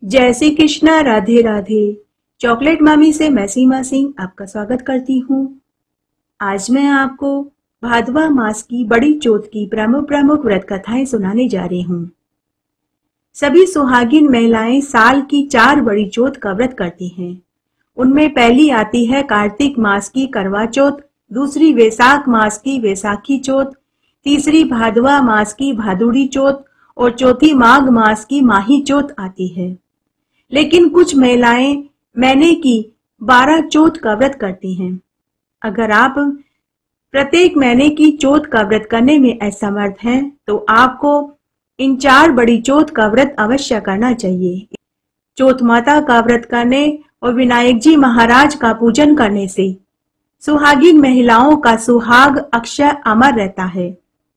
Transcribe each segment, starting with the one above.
जय श्री कृष्णा, राधे राधे। चॉकलेट मामी से मैं सीमा सिंह आपका स्वागत करती हूँ। आज मैं आपको भादवा मास की बड़ी चौथ की प्रमुख प्रमुख व्रत कथाएं सुनाने जा रही हूँ। सभी सुहागिन महिलाएं साल की 4 बड़ी चौथ का व्रत करती हैं। उनमें पहली आती है कार्तिक मास की करवा चौथ, दूसरी वैशाख मास की वैसाखी चौथ, तीसरी भादवा मास की भादुड़ी चौथ और चौथी माघ मास की माही चौथ आती है। लेकिन कुछ महिलाएं महीने की 12 चौथ का व्रत करती हैं। अगर आप प्रत्येक महीने की चौथ का व्रत करने में असमर्थ हैं तो आपको इन 4 बड़ी चौथ का व्रत अवश्य करना चाहिए। चौथ माता का व्रत करने और विनायक जी महाराज का पूजन करने से सुहागिन महिलाओं का सुहाग अक्षय अमर रहता है,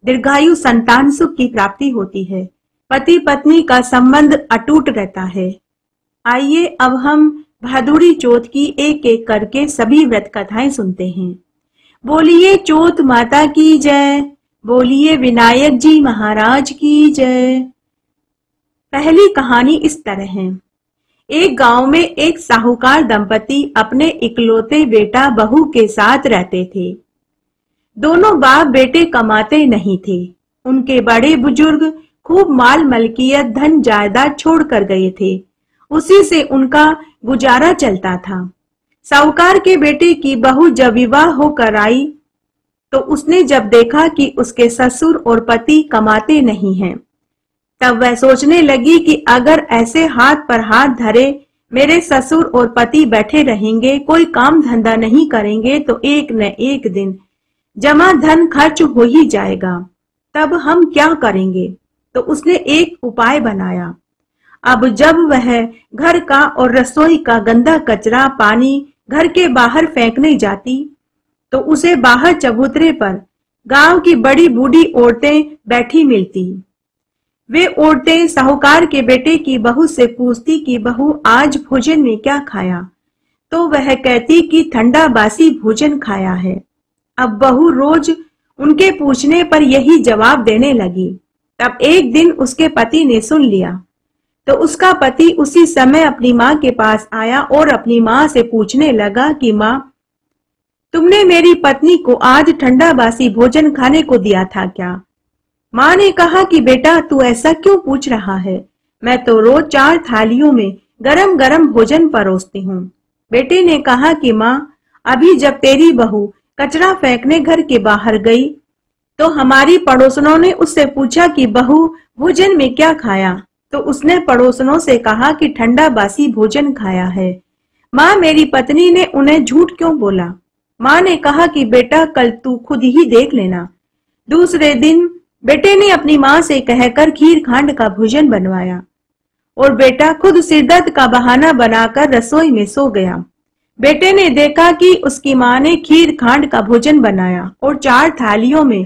दीर्घायु संतान सुख की प्राप्ति होती है, पति पत्नी का संबंध अटूट रहता है। आइए अब हम भादुड़ी चौथ की एक एक करके सभी व्रत कथाएं सुनते हैं। बोलिए चौथ माता की जय, बोलिए विनायक जी महाराज की जय। पहली कहानी इस तरह है। एक गांव में एक साहूकार दंपति अपने इकलौते बेटा बहू के साथ रहते थे। दोनों बाप बेटे कमाते नहीं थे। उनके बड़े बुजुर्ग खूब माल मलकियत धन जायदाद छोड़ कर गए थे। उसी से उनका गुजारा चलता था। साहूकार के बेटे की बहू जब विवाह होकर आई तो उसने जब देखा कि उसके ससुर और पति कमाते नहीं हैं, तब वह सोचने लगी कि अगर ऐसे हाथ पर हाथ धरे मेरे ससुर और पति बैठे रहेंगे, कोई काम धंधा नहीं करेंगे तो एक न एक दिन जमा धन खर्च हो ही जाएगा। तब हम क्या करेंगे? तो उसने एक उपाय बनाया। अब जब वह घर का और रसोई का गंदा कचरा पानी घर के बाहर फेंकने जाती तो उसे बाहर चबूतरे पर गांव की बड़ी बूढ़ी औरतें बैठी मिलती। वे औरतें साहूकार के बेटे की बहू से पूछती कि बहू आज भोजन में क्या खाया? तो वह कहती कि ठंडा बासी भोजन खाया है। अब बहू रोज उनके पूछने पर यही जवाब देने लगी। तब एक दिन उसके पति ने सुन लिया तो उसका पति उसी समय अपनी माँ के पास आया और अपनी माँ से पूछने लगा कि माँ, तुमने मेरी पत्नी को आज ठंडा बासी भोजन खाने को दिया था क्या? माँ ने कहा कि बेटा तू ऐसा क्यों पूछ रहा है? मैं तो रोज 4 थालियों में गरम गरम भोजन परोसती हूँ। बेटे ने कहा कि माँ, अभी जब तेरी बहू कचरा फेंकने घर के बाहर गई तो हमारी पड़ोसनों ने उससे पूछा कि बहू भोजन में क्या खाया? तो उसने पड़ोसनों से कहा कि ठंडा बासी भोजन खाया है। माँ, मेरी पत्नी ने उन्हें झूठ क्यों बोला? माँ ने कहा कि बेटा कल तू खुद ही देख लेना। दूसरे दिन बेटे ने अपनी माँ से कहकर खीर खांड का भोजन बनवाया और बेटा खुद सिरदर्द का बहाना बनाकर रसोई में सो गया। बेटे ने देखा कि उसकी माँ ने खीर खांड का भोजन बनाया और 4 थालियों में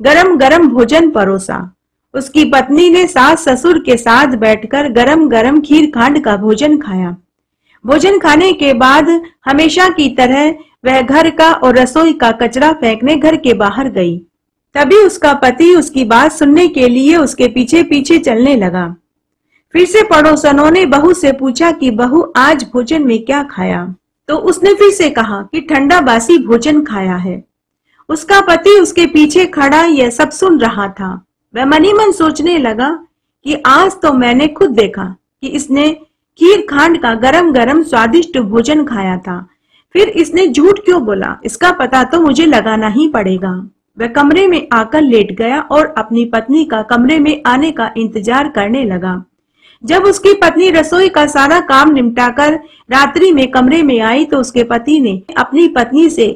गरम गरम भोजन परोसा। उसकी पत्नी ने सास ससुर के साथ बैठकर गरम गरम खीर खांड का भोजन खाया। भोजन खाने के बाद हमेशा की तरह वह घर का और रसोई का कचरा फेंकने घर के बाहर गई। तभी उसका पति उसकी बात सुनने के लिए उसके पीछे पीछे चलने लगा। फिर से पड़ोसनों ने बहू से पूछा कि बहू आज भोजन में क्या खाया? तो उसने फिर से कहा कि ठंडा बासी भोजन खाया है। उसका पति उसके पीछे खड़ा यह सब सुन रहा था। वह मन ही मन सोचने लगा कि आज तो मैंने खुद देखा कि इसने खीर खांड का गरम गरम स्वादिष्ट भोजन खाया था, फिर इसने झूठ क्यों बोला? इसका पता तो मुझे लगाना ही पड़ेगा। वह कमरे में आकर लेट गया और अपनी पत्नी का कमरे में आने का इंतजार करने लगा। जब उसकी पत्नी रसोई का सारा काम निपटाकर रात्रि में कमरे में आई तो उसके पति ने अपनी पत्नी से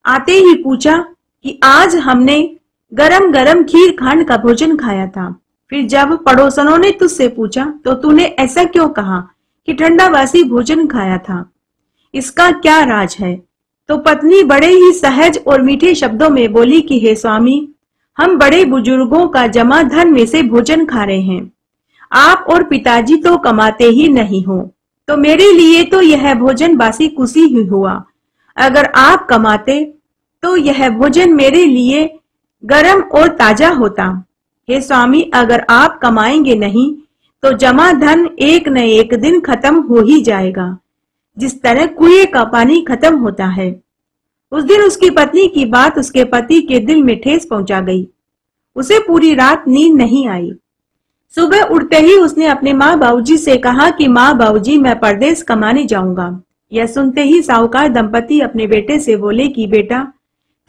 आते ही पूछा कि आज हमने गरम गरम खीर खांड का भोजन खाया था। फिर जब पड़ोसनों ने तुझसे पूछा तो तूने ऐसा क्यों कहा कि ठंडा बासी भोजन खाया था? इसका क्या राज है? तो पत्नी बड़े ही सहज और मीठे शब्दों में बोली कि हे स्वामी, हम बड़े बुजुर्गों का जमा धन में से भोजन खा रहे हैं। आप और पिताजी तो कमाते ही नहीं हो, तो मेरे लिए तो यह भोजन बासी कुसी ही हुआ। अगर आप कमाते तो यह भोजन मेरे लिए गरम और ताजा होता। हे स्वामी, अगर आप कमाएंगे नहीं तो जमा धन एक न एक दिन खत्म हो ही जाएगा, जिस तरह कुएं का पानी खत्म होता है। उस दिन उसकी पत्नी की बात उसके पति के दिल में ठेस पहुंचा गई। उसे पूरी रात नींद नहीं आई। सुबह उठते ही उसने अपने माँ बाबूजी से कहा कि माँ बाबूजी, मैं परदेश कमाने जाऊंगा। यह सुनते ही साहूकार दंपति अपने बेटे से बोले कि बेटा,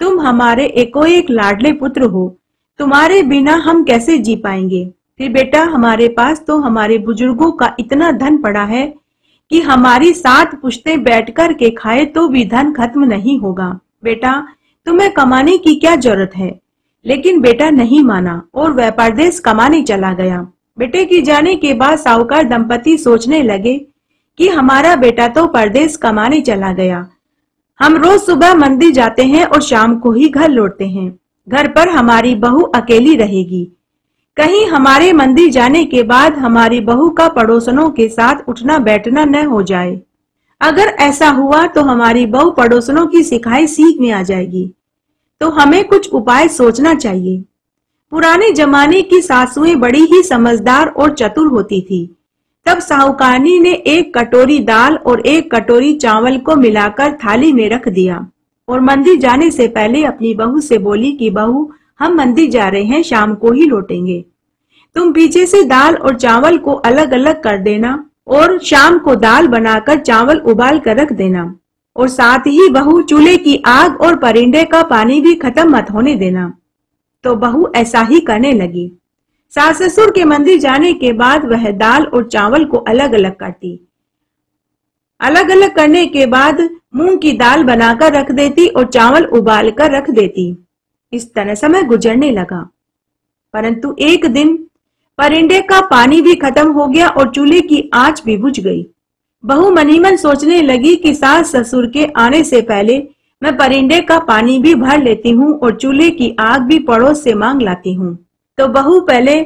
तुम हमारे एकोएक लाडले पुत्र हो, तुम्हारे बिना हम कैसे जी पाएंगे। फिर बेटा, हमारे पास तो हमारे बुजुर्गों का इतना धन पड़ा है कि हमारी 7 पुश्तें बैठकर के खाए तो भी धन खत्म नहीं होगा। बेटा, तुम्हें कमाने की क्या जरूरत है। लेकिन बेटा नहीं माना और वह परदेश कमाने चला गया। बेटे के जाने के बाद साहूकार दंपति सोचने लगे कि हमारा बेटा तो परदेश कमाने चला गया। हम रोज सुबह मंदिर जाते हैं और शाम को ही घर लौटते हैं। घर पर हमारी बहू अकेली रहेगी। कहीं हमारे मंदिर जाने के बाद हमारी बहू का पड़ोसनों के साथ उठना बैठना न हो जाए। अगर ऐसा हुआ तो हमारी बहू पड़ोसनों की सिखाई सीख में आ जाएगी। तो हमें कुछ उपाय सोचना चाहिए। पुराने जमाने की सासुएं बड़ी ही समझदार और चतुर होती थी। तब साहूकारनी ने 1 कटोरी दाल और 1 कटोरी चावल को मिलाकर थाली में रख दिया और मंदिर जाने से पहले अपनी बहू से बोली कि बहू, हम मंदिर जा रहे हैं, शाम को ही लौटेंगे। तुम पीछे से दाल और चावल को अलग अलग कर देना और शाम को दाल बनाकर चावल उबाल कर रख देना और साथ ही बहू चूल्हे की आग और परिंदे का पानी भी खत्म मत होने देना। तो बहू ऐसा ही करने लगी। सास ससुर के मंदिर जाने के बाद वह दाल और चावल को अलग अलग करती। अलग अलग करने के बाद मूंग की दाल बनाकर रख देती और चावल उबाल कर रख देती। इस तरह समय गुजरने लगा। परंतु एक दिन परिंदे का पानी भी खत्म हो गया और चूल्हे की आंच भी बुझ गई। बहू मनी मन सोचने लगी कि सास ससुर के आने से पहले मैं परिंदे का पानी भी भर लेती हूँ और चूल्हे की आग भी पड़ोस से मांग लाती हूँ। तो बहू पहले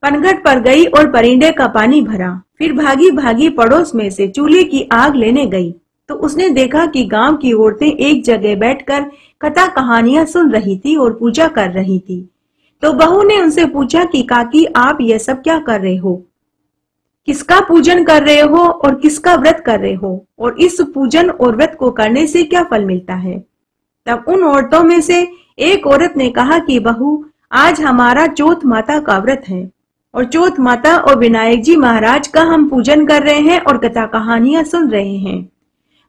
पनघट पर गई और परिंदे का पानी भरा। फिर भागी भागी पड़ोस में से चूल्हे की आग लेने गई तो उसने देखा कि गांव की औरतें एक जगह बैठकर कथा कहानियां सुन रही थी और पूजा कर रही थी। तो बहू ने उनसे पूछा कि काकी, आप यह सब क्या कर रहे हो, किसका पूजन कर रहे हो और किसका व्रत कर रहे हो, और इस पूजन और व्रत को करने से क्या फल मिलता है। तब उन औरतों में से एक औरत ने कहा कि बहू, आज हमारा चौथ माता का व्रत है और चौथ माता और विनायक जी महाराज का हम पूजन कर रहे हैं और कथा कहानियां सुन रहे हैं।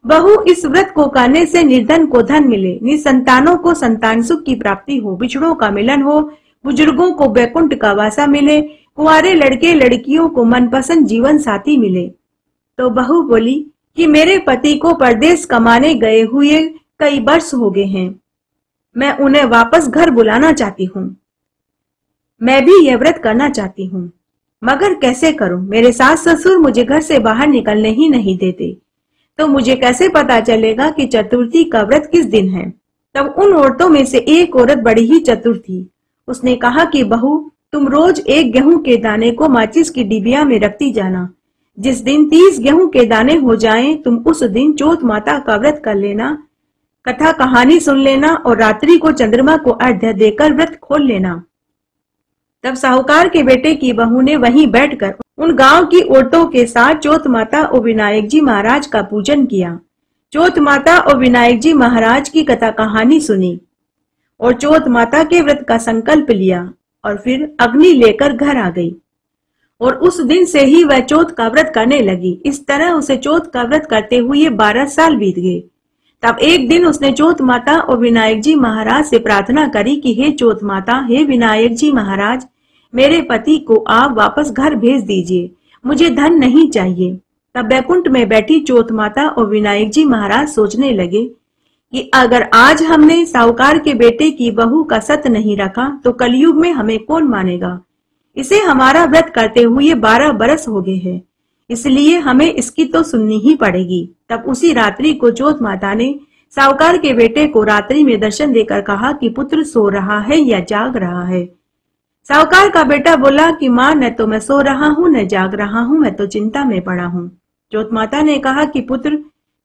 बहू, इस व्रत को करने से निर्धन को धन मिले, निसंतानों को संतान सुख की प्राप्ति हो, बिछड़ों का मिलन हो, बुजुर्गों को वैकुंठ का वासा मिले, कुंवारे लड़के लड़कियों को मनपसंद जीवन साथी मिले। तो बहू बोली कि मेरे पति को परदेश कमाने गए हुए कई वर्ष हो गए हैं, मैं उन्हें वापस घर बुलाना चाहती हूँ। मैं भी यह व्रत करना चाहती हूँ, मगर कैसे करूं? मेरे सास ससुर मुझे घर से बाहर निकलने ही नहीं देते, तो मुझे कैसे पता चलेगा कि चतुर्थी का व्रत किस दिन है। तब उन औरतों में से एक औरत बड़ी ही चतुर थी। उसने कहा कि बहू, तुम रोज 1 गेहूं के दाने को माचिस की डिबिया में रखती जाना। जिस दिन 30 गेहूं के दाने हो जाएं, तुम उस दिन चौथ माता का व्रत कर लेना, कथा कहानी सुन लेना और रात्रि को चंद्रमा को अर्घ्य देकर व्रत खोल लेना। तब साहूकार के बेटे की बहू ने वहीं बैठकर उन गांव की औरतों के साथ चौथ माता और विनायक जी महाराज का पूजन किया। चौथ माता और विनायक जी महाराज की कथा कहानी सुनी और चौथ माता के व्रत का संकल्प लिया और फिर अग्नि लेकर घर आ गई और उस दिन से ही वह चौथ का व्रत करने लगी। इस तरह उसे चौथ का व्रत करते हुए 12 साल बीत गए। तब एक दिन उसने चौथ माता और विनायक जी महाराज से प्रार्थना करी कि हे चौथ माता, हे विनायक जी महाराज, मेरे पति को आप वापस घर भेज दीजिए, मुझे धन नहीं चाहिए। तब बैकुंठ में बैठी चौथ माता और विनायक जी महाराज सोचने लगे कि अगर आज हमने साहूकार के बेटे की बहू का सत नहीं रखा तो कलयुग में हमें कौन मानेगा। इसे हमारा व्रत करते हुए 12 बरस हो गए हैं, इसलिए हमें इसकी तो सुननी ही पड़ेगी। तब उसी रात्रि को चौथ माता ने साहूकार के बेटे को रात्रि में दर्शन देकर कहा कि पुत्र सो रहा है या जाग रहा है। साहूकार का बेटा बोला कि माँ, न तो मैं सो रहा हूँ न जाग रहा हूँ, मैं तो चिंता में पड़ा हूँ। चौथ माता ने कहा कि पुत्र,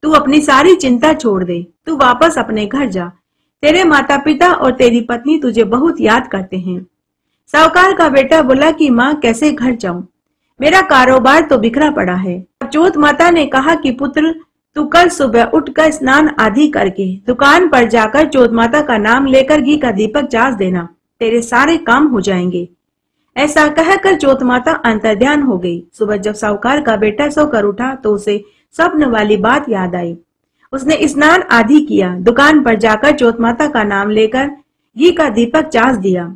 तू अपनी सारी चिंता छोड़ दे, तू वापस अपने घर जा, तेरे माता पिता और तेरी पत्नी तुझे बहुत याद करते हैं। साहूकार का बेटा बोला कि माँ, कैसे घर जाऊं, मेरा कारोबार तो बिखरा पड़ा है। चौथ माता ने कहा कि पुत्र, तू कल सुबह उठकर स्नान आदि करके दुकान पर जाकर चौथ माता का नाम लेकर घी का दीपक चास देना, तेरे सारे काम हो जाएंगे। ऐसा कहकर चौथ माता अंतर्ध्यान हो गई। सुबह जब साहूकार का बेटा सोकर उठा तो उसे स्वप्न वाली बात याद आई। उसने स्नान आदि किया, दुकान पर जाकर चौथ माता का नाम लेकर घी का दीपक चास दिया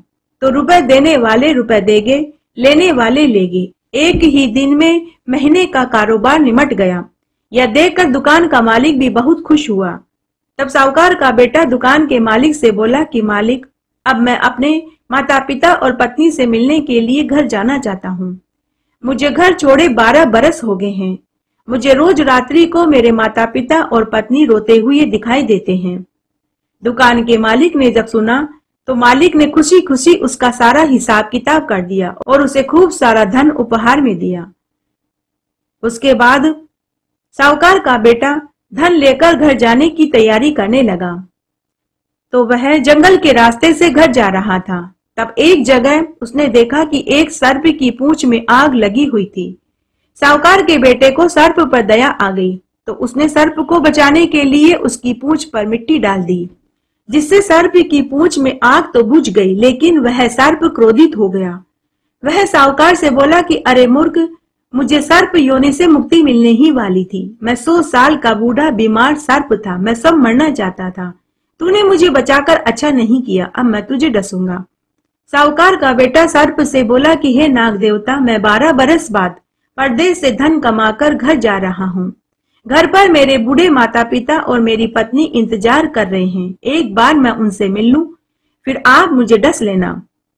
तो रुपए देने वाले रुपए देंगे, लेने वाले लेंगे। एक ही दिन में महीने का कारोबार निमट गया। यह देखकर दुकान का मालिक भी बहुत खुश हुआ। तब साहूकार का बेटा दुकान के मालिक से बोला कि मालिक, अब मैं अपने माता पिता और पत्नी से मिलने के लिए घर जाना चाहता हूँ। मुझे घर छोड़े 12 बरस हो गए हैं। मुझे रोज रात्रि को मेरे माता पिता और पत्नी रोते हुए दिखाई देते हैं। दुकान के मालिक ने जब सुना तो मालिक ने खुशी खुशी उसका सारा हिसाब किताब कर दिया और उसे खूब सारा धन उपहार में दिया। उसके बाद साहूकार का बेटा धन लेकर घर जाने की तैयारी करने लगा तो वह जंगल के रास्ते से घर जा रहा था। तब एक जगह उसने देखा कि एक सर्प की पूंछ में आग लगी हुई थी। साहूकार के बेटे को सर्प पर दया आ गई तो उसने सर्प को बचाने के लिए उसकी पूंछ पर मिट्टी डाल दी, जिससे सर्प की पूंछ में आग तो बुझ गई, लेकिन वह सर्प क्रोधित हो गया। वह साहूकार से बोला कि अरे मूर्ख, मुझे सर्प योनि से मुक्ति मिलने ही वाली थी। मैं 100 साल का बूढ़ा बीमार सर्प था, मैं सब मरना चाहता था। तूने मुझे बचाकर अच्छा नहीं किया, अब मैं तुझे डसूंगा। साहूकार का बेटा सर्प से बोला कि हे नाग देवता, मैं 12 बरस बाद परदेश से धन कमाकर घर जा रहा हूँ। घर पर मेरे बूढ़े माता पिता और मेरी पत्नी इंतजार कर रहे हैं। एक बार मैं उनसे मिल लूं, फिर आप मुझे डस लेना।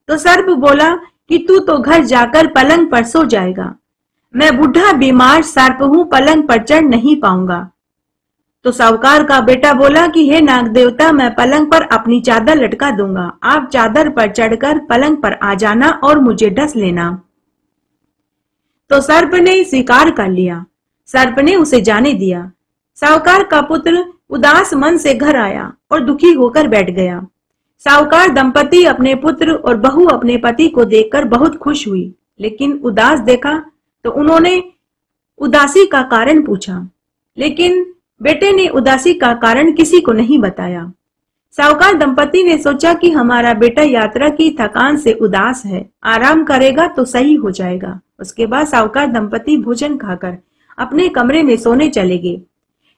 तो सर्प बोला कि तू तो घर जाकर पलंग पर सो जाएगा। मैं बूढ़ा बीमार सर्प हूँ, पलंग पर चढ़ नहीं पाऊंगा। तो साहूकार का बेटा बोला कि हे नाग देवता, मैं पलंग पर अपनी चादर लटका दूंगा। आप चादर पर चढ़कर पलंग पर आ जाना और मुझे डस लेना। तो सर्प ने स्वीकार कर लिया। सर्प ने उसे जाने दिया। साहूकार का पुत्र उदास मन से घर आया और दुखी होकर बैठ गया। साहूकार दंपति अपने पुत्र और बहू अपने पति को देखकर बहुत खुश हुई, लेकिन उदास देखा तो उन्होंने उदासी का कारण पूछा, लेकिन बेटे ने उदासी का कारण किसी को नहीं बताया। साहूकार दंपति ने सोचा कि हमारा बेटा यात्रा की थकान से उदास है, आराम करेगा तो सही हो जाएगा। उसके बाद साहूकार दंपति भोजन खाकर अपने कमरे में सोने चले गए,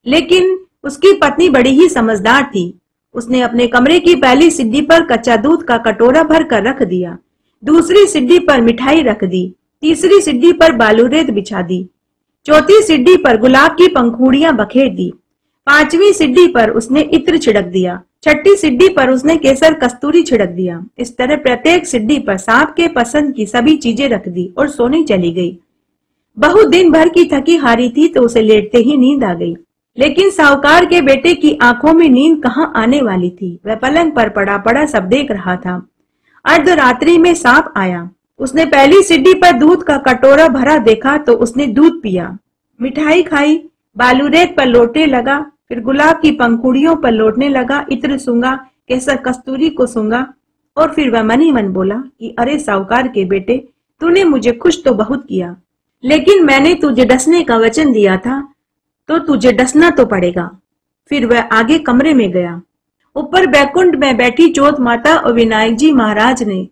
लेकिन उसकी पत्नी बड़ी ही समझदार थी। उसने अपने कमरे की पहली सीढ़ी पर कच्चा दूध का कटोरा भर कर रख दिया, दूसरी सीढ़ी पर मिठाई रख दी, तीसरी सीढ़ी पर बालू रेत बिछा दी, चौथी सीढ़ी पर गुलाब की पंखुड़ियां बखेर दी, पांचवी सीढ़ी पर उसने इत्र छिड़क दिया, छठी सीढ़ी पर उसने केसर कस्तूरी छिड़क दिया। इस तरह प्रत्येक सीढ़ी पर सांप के पसंद की सभी चीजें रख दी और सोने चली गई। बहू दिन भर की थकी हारी थी तो उसे लेटते ही नींद आ गई, लेकिन साहूकार के बेटे की आंखों में नींद कहाँ आने वाली थी। वह पलंग पर पड़ा पड़ा सब देख रहा था। अर्धरात्रि में सांप आया। उसने पहली सीढ़ी पर दूध का कटोरा भरा देखा तो उसने दूध पिया, मिठाई खाई, बालू रेत पर लौटने लगा, फिर गुलाब की पंखुड़ियों पर लौटने लगा, इत्र सूंघा, केसर कस्तूरी को सूंघा और फिर वह मन ही मन बोला कि अरे साहूकार के बेटे, तूने मुझे खुश तो बहुत किया, लेकिन मैंने तुझे डसने का वचन दिया था तो तुझे डसना तो पड़ेगा। फिर वह आगे कमरे में गया। ऊपर बैकुंठ में बैठी चौथ माता और विनायक जी महाराज ने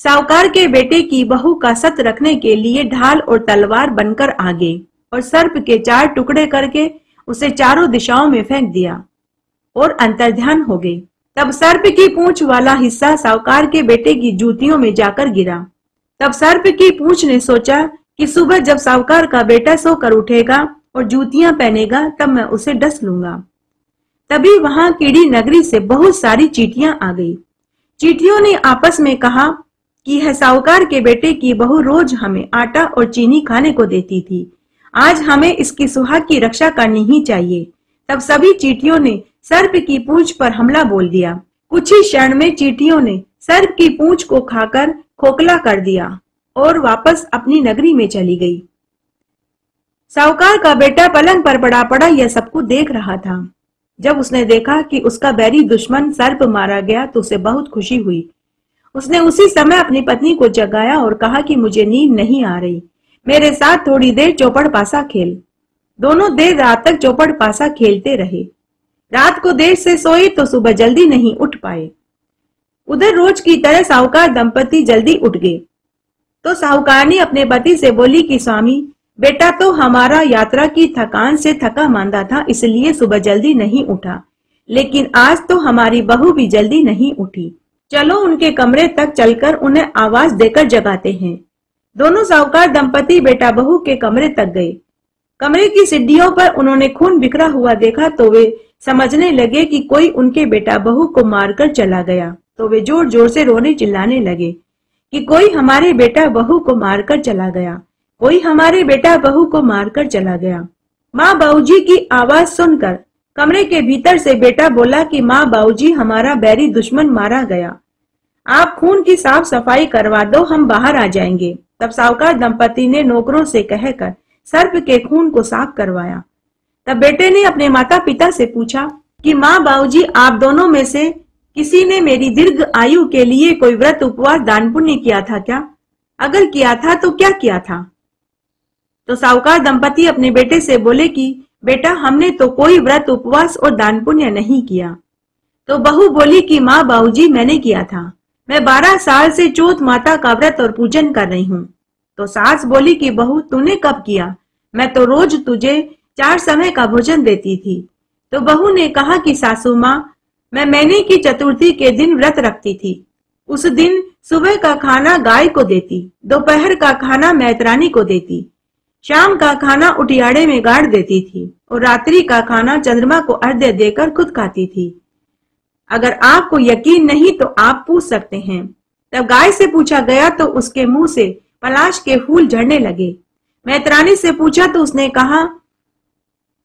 साहूकार के बेटे की बहू का सत रखने के लिए ढाल और तलवार बनकर आ गए और सर्प के 4 टुकड़े करके उसे चारों दिशाओं में फेंक दिया और अंतर्ध्यान हो गई। तब सर्प की पूंछ वाला हिस्सा साहूकार के बेटे की जूतियों में जाकर गिरा। तब सर्प की पूंछ ने सोचा कि सुबह जब साहूकार का बेटा सोकर उठेगा और जूतियां पहनेगा तब मैं उसे डस लूंगा। तभी वहां कीड़ी नगरी से बहुत सारी चींटियां आ गई। चींटियों ने आपस में कहा कि यह साहूकार के बेटे की बहू रोज हमें आटा और चीनी खाने को देती थी, आज हमें इसकी सुहाग की रक्षा करनी ही चाहिए। तब सभी चींटियों ने सर्प की पूंछ पर हमला बोल दिया। कुछ ही क्षण में चींटियों ने सर्प की पूंछ को खाकर खोखला कर दिया और वापस अपनी नगरी में चली गई। साहूकार का बेटा पलंग पर पड़ा पड़ा यह सब कुछ देख रहा था। जब उसने देखा कि उसका बैरी दुश्मन सर्प मारा गया तो उसे बहुत खुशी हुई। उसने उसी समय अपनी पत्नी को जगाया और कहा कि मुझे नींद नहीं आ रही, मेरे साथ थोड़ी देर चौपड़ पासा खेल। दोनों देर रात तक चौपड़ पासा खेलते रहे। रात को देर से सोए तो सुबह जल्दी नहीं उठ पाए। उधर रोज की तरह साहूकार दंपति जल्दी उठ गए तो साहूकारनी अपने पति से बोली कि स्वामी, बेटा तो हमारा यात्रा की थकान से थका मांदा था, इसलिए सुबह जल्दी नहीं उठा, लेकिन आज तो हमारी बहू भी जल्दी नहीं उठी। चलो उनके कमरे तक चलकर उन्हें आवाज देकर जगाते हैं। दोनों साहूकार दंपति बेटा बहू के कमरे तक गए। कमरे की सीढ़ियों पर उन्होंने खून बिखरा हुआ देखा तो वे समझने लगे कि कोई उनके बेटा बहू को मारकर चला गया। तो वे जोर जोर से रोने चिल्लाने लगे कि कोई हमारे बेटा बहू को मारकर चला गया, कोई हमारे बेटा बहू को मारकर चला गया। माँ बाबूजी की आवाज सुनकर कमरे के भीतर से बेटा बोला कि माँ बाबूजी, हमारा बैरी दुश्मन मारा गया, आप खून की साफ सफाई करवा दो, हम बाहर आ जाएंगे। तब साहूकार दंपति ने नौकरों से कहकर सर्प के खून को साफ करवाया। तब बेटे ने अपने माता पिता से पूछा कि माँ बाबूजी, आप दोनों में से किसी ने मेरी दीर्घ आयु के लिए कोई व्रत उपवास दान पुण्य किया था क्या? अगर किया था तो क्या किया था? तो साहूकार दंपति अपने बेटे से बोले कि बेटा, हमने तो कोई व्रत उपवास और दान पुण्य नहीं किया। तो बहू बोली कि माँ बाबूजी, मैंने किया था, मैं 12 साल से चौथ माता का व्रत और पूजन कर रही हूँ। तो सास बोली कि बहू, तूने कब किया? मैं तो रोज तुझे 4 समय का भोजन देती थी। तो बहू ने कहा कि सासू माँ, मैं महीने की चतुर्थी के दिन व्रत रखती थी। उस दिन सुबह का खाना गाय को देती, दोपहर का खाना मैतरानी को देती, शाम का खाना उटियाड़े में गाड़ देती थी और रात्रि का खाना चंद्रमा को अर्घ्य देकर खुद खाती थी। अगर आपको यकीन नहीं तो आप पूछ सकते हैं। तब गाय से पूछा गया तो उसके मुंह से पलाश के फूल झड़ने लगे। मैतरानी से पूछा तो उसने कहा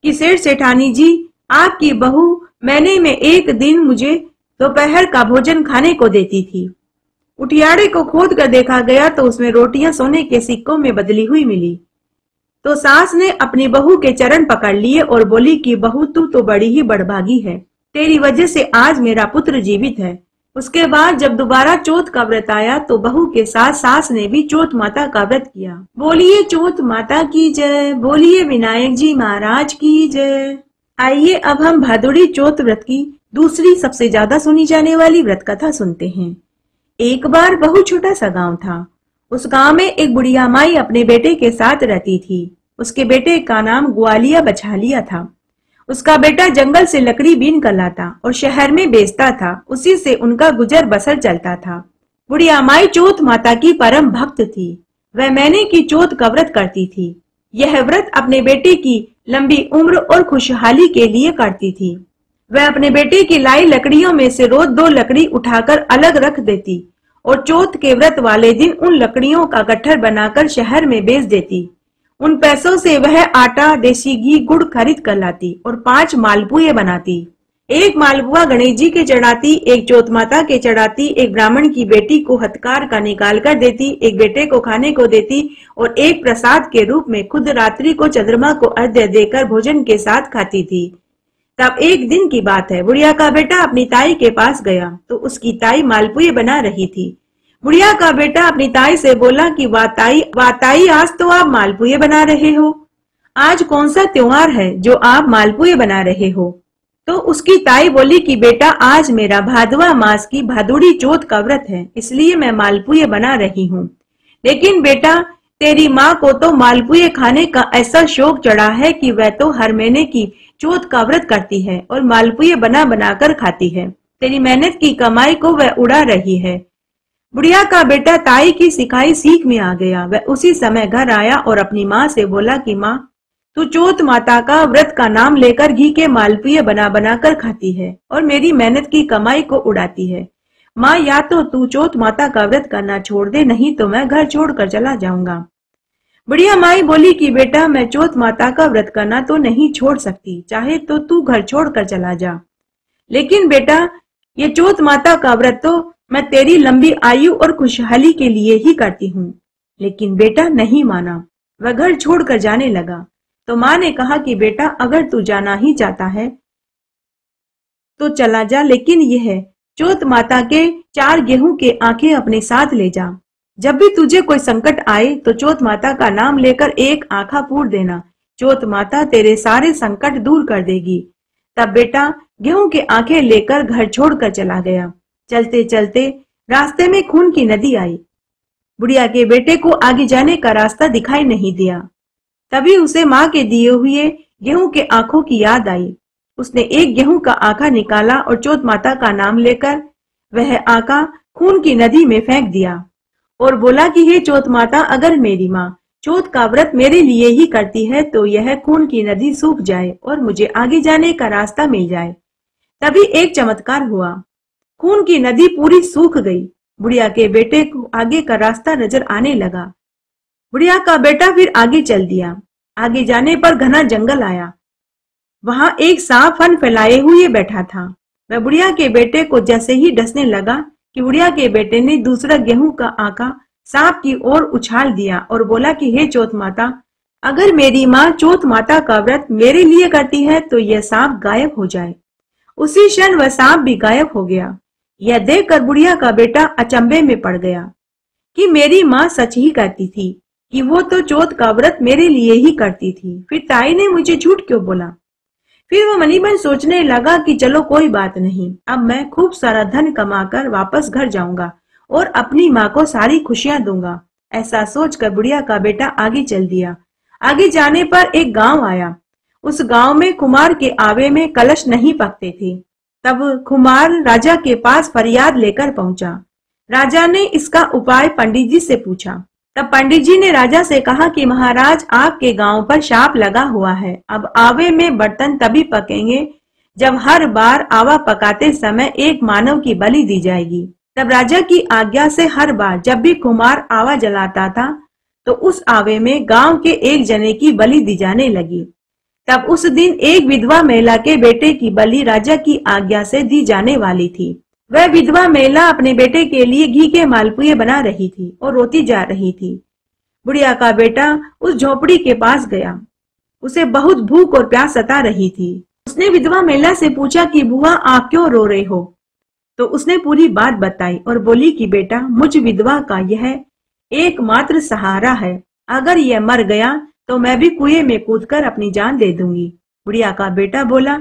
कि सेठ सेठानी जी, आपकी बहू महीने में एक दिन मुझे दोपहर का भोजन खाने को देती थी। उटियाड़े को खोद कर देखा गया तो उसमें रोटियां सोने के सिक्कों में बदली हुई मिली। तो सास ने अपनी बहू के चरण पकड़ लिए और बोली कि बहू, तू तो बड़ी ही बड़भागी है, तेरी वजह से आज मेरा पुत्र जीवित है। उसके बाद जब दोबारा चौथ का व्रत आया तो बहू के साथ सास ने भी चौथ माता का व्रत किया। बोलिए चौथ माता की जय, बोलिए विनायक जी महाराज की जय। आइए अब हम भादुड़ी चौथ व्रत की दूसरी सबसे ज्यादा सुनी जाने वाली व्रत कथा सुनते हैं। एक बार बहुत छोटा सा गांव था। उस गांव में एक बुढ़िया माई अपने बेटे के साथ रहती थी। उसके बेटे का नाम ग्वालिया बछालिया था। उसका बेटा जंगल से लकड़ी बीन कर लाता और शहर में बेचता था, उसी से उनका गुजर बसर चलता था। बुढ़िया माई चौथ माता की परम भक्त थी। वह महीने की चौथ का व्रत करती थी। यह व्रत अपने बेटे की लंबी उम्र और खुशहाली के लिए करती थी। वह अपने बेटे की लाई लकड़ियों में से रोज 2 लकड़ी उठाकर अलग रख देती और चौथ के व्रत वाले दिन उन लकड़ियों का गट्ठर बनाकर शहर में बेच देती। उन पैसों से वह आटा, देसी घी, गुड़ खरीद कर लाती और 5 मालपुए बनाती। एक मालपुआ गणेश जी के चढ़ाती, एक चौथ माता के चढ़ाती, एक ब्राह्मण की बेटी को हथकार का निकाल कर देती, एक बेटे को खाने को देती और एक प्रसाद के रूप में खुद रात्रि को चंद्रमा को अर्घ्य देकर भोजन के साथ खाती थी। तब एक दिन की बात है, बुढ़िया का बेटा अपनी ताई के पास गया तो उसकी ताई मालपुए बना रही थी। बुढ़िया का बेटा अपनी ताई से बोला कि वाह ताई, आज तो आप मालपुए बना रहे हो। आज कौन सा त्योहार है जो आप मालपुए बना रहे हो? तो उसकी ताई बोली कि बेटा, आज मेरा भादवा मास की भादुड़ी चौथ का व्रत है, इसलिए मैं मालपुए बना रही हूँ। लेकिन बेटा, तेरी माँ को तो मालपुए खाने का ऐसा शौक चढ़ा है कि वह तो हर महीने की चौथ का व्रत करती है और मालपुए बना बना कर खाती है। तेरी मेहनत की कमाई को वह उड़ा रही है। बुढ़िया का बेटा ताई की सिखाई सीख में आ गया। वह उसी समय घर आया और अपनी माँ से बोला कि माँ, तू चौथ माता का व्रत का नाम लेकर घी के मालपुए बना बना कर खाती है और मेरी मेहनत की कमाई को उड़ाती है। माँ, या तो तू चौथ माता का व्रत करना छोड़ दे, नहीं तो मैं घर छोड़कर चला जाऊंगा। बुढ़िया माई बोली कि बेटा, मैं चौथ माता का व्रत करना तो नहीं छोड़ सकती, चाहे तो तू घर छोड़कर चला जा। लेकिन बेटा, ये चौथ माता का व्रत तो मैं तेरी लंबी आयु और खुशहाली के लिए ही करती हूँ। लेकिन बेटा नहीं माना, वह घर छोड़कर जाने लगा। तो माँ ने कहा कि बेटा, अगर तू जाना ही चाहता है तो चला जा, लेकिन यह चौथ माता के 4 गेहूं के आंखें अपने साथ ले जा। जब भी तुझे कोई संकट आए तो चौथ माता का नाम लेकर एक आंखा पूर देना। चौथ माता तेरे सारे संकट दूर कर देगी। तब बेटा गेहूं के आंखें लेकर घर छोड़कर चला गया। चलते चलते रास्ते में खून की नदी आई। बुढ़िया के बेटे को आगे जाने का रास्ता दिखाई नहीं दिया। तभी उसे माँ के दिए हुए गेहूं के आंखों की याद आई। उसने एक गेहूं का आंखा निकाला और चौथ माता का नाम लेकर वह आंखा खून की नदी में फेंक दिया और बोला कि हे चौथ माता, अगर मेरी माँ चौथ का व्रत मेरे लिए ही करती है तो यह खून की नदी सूख जाए और मुझे आगे जाने का रास्ता मिल जाए। तभी एक चमत्कार हुआ, खून की नदी पूरी सूख गई। बुढ़िया के बेटे को आगे का रास्ता नजर आने लगा। बुढ़िया का बेटा फिर आगे चल दिया। आगे जाने पर घना जंगल आया। वहां एक सांप फन फैलाए हुए बैठा था। वह बुढ़िया के बेटे को जैसे ही डसने लगा कि बुढ़िया के बेटे ने दूसरा गेहूं का आंका सांप की ओर उछाल दिया और बोला कि हे चौथ माता, अगर मेरी माँ चौथ माता का व्रत मेरे लिए करती है तो यह सांप गायब हो जाए। उसी क्षण वह सांप भी गायब हो गया। यह देखकर बुढ़िया का बेटा अचंभे में पड़ गया कि मेरी माँ सच ही कहती थी कि वो तो चौथ का व्रत मेरे लिए ही करती थी, फिर ताई ने मुझे झूठ क्यों बोला। फिर वह मनी मन सोचने लगा कि चलो कोई बात नहीं, अब मैं खूब सारा धन कमाकर वापस घर जाऊंगा और अपनी माँ को सारी खुशियां दूंगा। ऐसा सोचकर बुढ़िया का बेटा आगे चल दिया। आगे जाने पर एक गांव आया। उस गांव में कुमार के आवे में कलश नहीं पकते थे। तब कुमार राजा के पास फरियाद लेकर पहुंचा। राजा ने इसका उपाय पंडित जी से पूछा। तब पंडित जी ने राजा से कहा कि महाराज, आपके गांव पर शाप लगा हुआ है। अब आवे में बर्तन तभी पकेंगे जब हर बार आवा पकाते समय एक मानव की बलि दी जाएगी। तब राजा की आज्ञा से हर बार जब भी कुमार आवा जलाता था तो उस आवे में गांव के एक जने की बलि दी जाने लगी। तब उस दिन एक विधवा महिला के बेटे की बलि राजा की आज्ञा से दी जाने वाली थी। वह विधवा महिला अपने बेटे के लिए घी के मालपुए बना रही थी और रोती जा रही थी। बुढ़िया का बेटा उस झोपड़ी के पास गया। उसे बहुत भूख और प्यास सता रही थी। उसने विधवा महिला से पूछा कि बुआ, आप क्यों रो रहे हो। तो उसने पूरी बात बताई और बोली कि बेटा, मुझ विधवा का यह एकमात्र सहारा है। अगर यह मर गया तो मैं भी कुएं में कूदकर अपनी जान दे दूंगी। बुढ़िया का बेटा बोला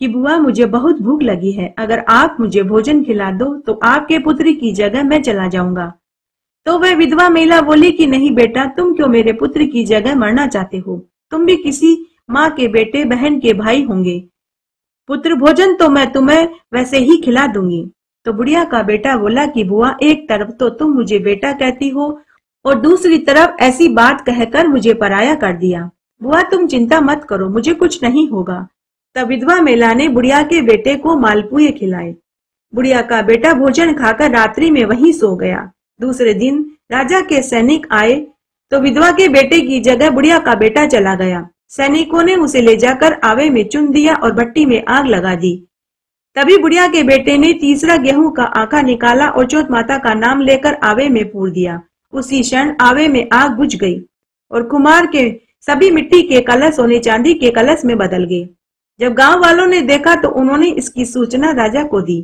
कि बुआ, मुझे बहुत भूख लगी है, अगर आप मुझे भोजन खिला दो तो आपके पुत्री की जगह मैं चला जाऊंगा। तो वह विधवा महिला बोली कि नहीं बेटा, तुम क्यों मेरे पुत्र की जगह मरना चाहते हो। तुम भी किसी माँ के बेटे, बहन के भाई होंगे। पुत्र, भोजन तो मैं तुम्हें वैसे ही खिला दूंगी। तो बुढ़िया का बेटा बोला कि बुआ, एक तरफ तो तुम मुझे बेटा कहती हो और दूसरी तरफ ऐसी बात कहकर मुझे पराया कर दिया। बुआ, तुम चिंता मत करो, मुझे कुछ नहीं होगा। तब विधवा महिला ने बुढ़िया के बेटे को मालपुए खिलाए। बुढ़िया का बेटा भोजन खाकर रात्रि में वहीं सो गया। दूसरे दिन राजा के सैनिक आए तो विधवा के बेटे की जगह बुढ़िया का बेटा चला गया। सैनिकों ने उसे ले जाकर आवे में चुन दिया और भट्टी में आग लगा दी। तभी बुढ़िया के बेटे ने तीसरा गेहूं का आंका निकाला और चौथ माता का नाम लेकर आवे में पूर दिया। उसी क्षण आवे में आग बुझ गई और कुमार के सभी मिट्टी के कलश सोने चांदी के कलश में बदल गए। जब गांव वालों ने देखा तो उन्होंने इसकी सूचना राजा को दी।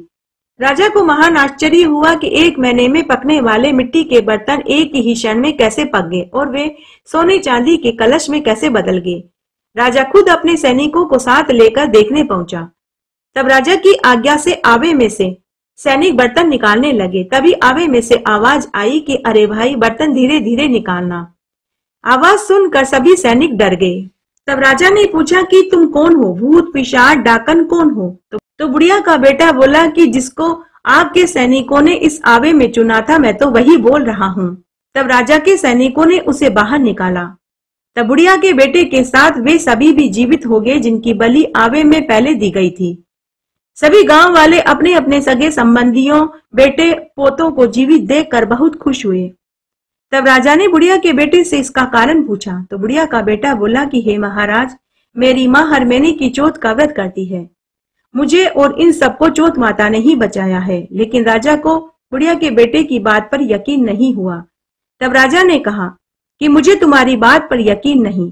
राजा को महान आश्चर्य हुआ कि एक महीने में पकने वाले मिट्टी के बर्तन एक ही क्षण में कैसे पक गए और वे सोने चांदी के कलश में कैसे बदल गए। राजा खुद अपने सैनिकों को साथ लेकर देखने पहुंचा। तब राजा की आज्ञा से आवे में से सैनिक बर्तन निकालने लगे। तभी आवे में से आवाज आई कि अरे भाई, बर्तन धीरे धीरे निकालना। आवाज सुनकर सभी सैनिक डर गए। तब राजा ने पूछा कि तुम कौन हो, भूत, पिशाच, डाकन कौन हो। तो बुढ़िया का बेटा बोला कि जिसको आपके सैनिकों ने इस आवे में चुना था, मैं तो वही बोल रहा हूँ। तब राजा के सैनिकों ने उसे बाहर निकाला। तब बुढ़िया के बेटे के साथ वे सभी भी जीवित हो गए जिनकी बलि आवे में पहले दी गई थी। सभी गांव वाले अपने अपने सगे संबंधियों, बेटे, पोतों को जीवित देखकर बहुत खुश हुए। तब राजा ने बुढ़िया के बेटे से इसका कारण पूछा। तो बुढ़िया का बेटा बोला कि हे महाराज, मेरी माँ हर महीने की चौथ का व्रत करती है। मुझे और इन सबको चौथ माता ने ही बचाया है। लेकिन राजा को बुढ़िया के बेटे की बात पर यकीन नहीं हुआ। तब राजा ने कहा कि मुझे तुम्हारी बात पर यकीन नहीं,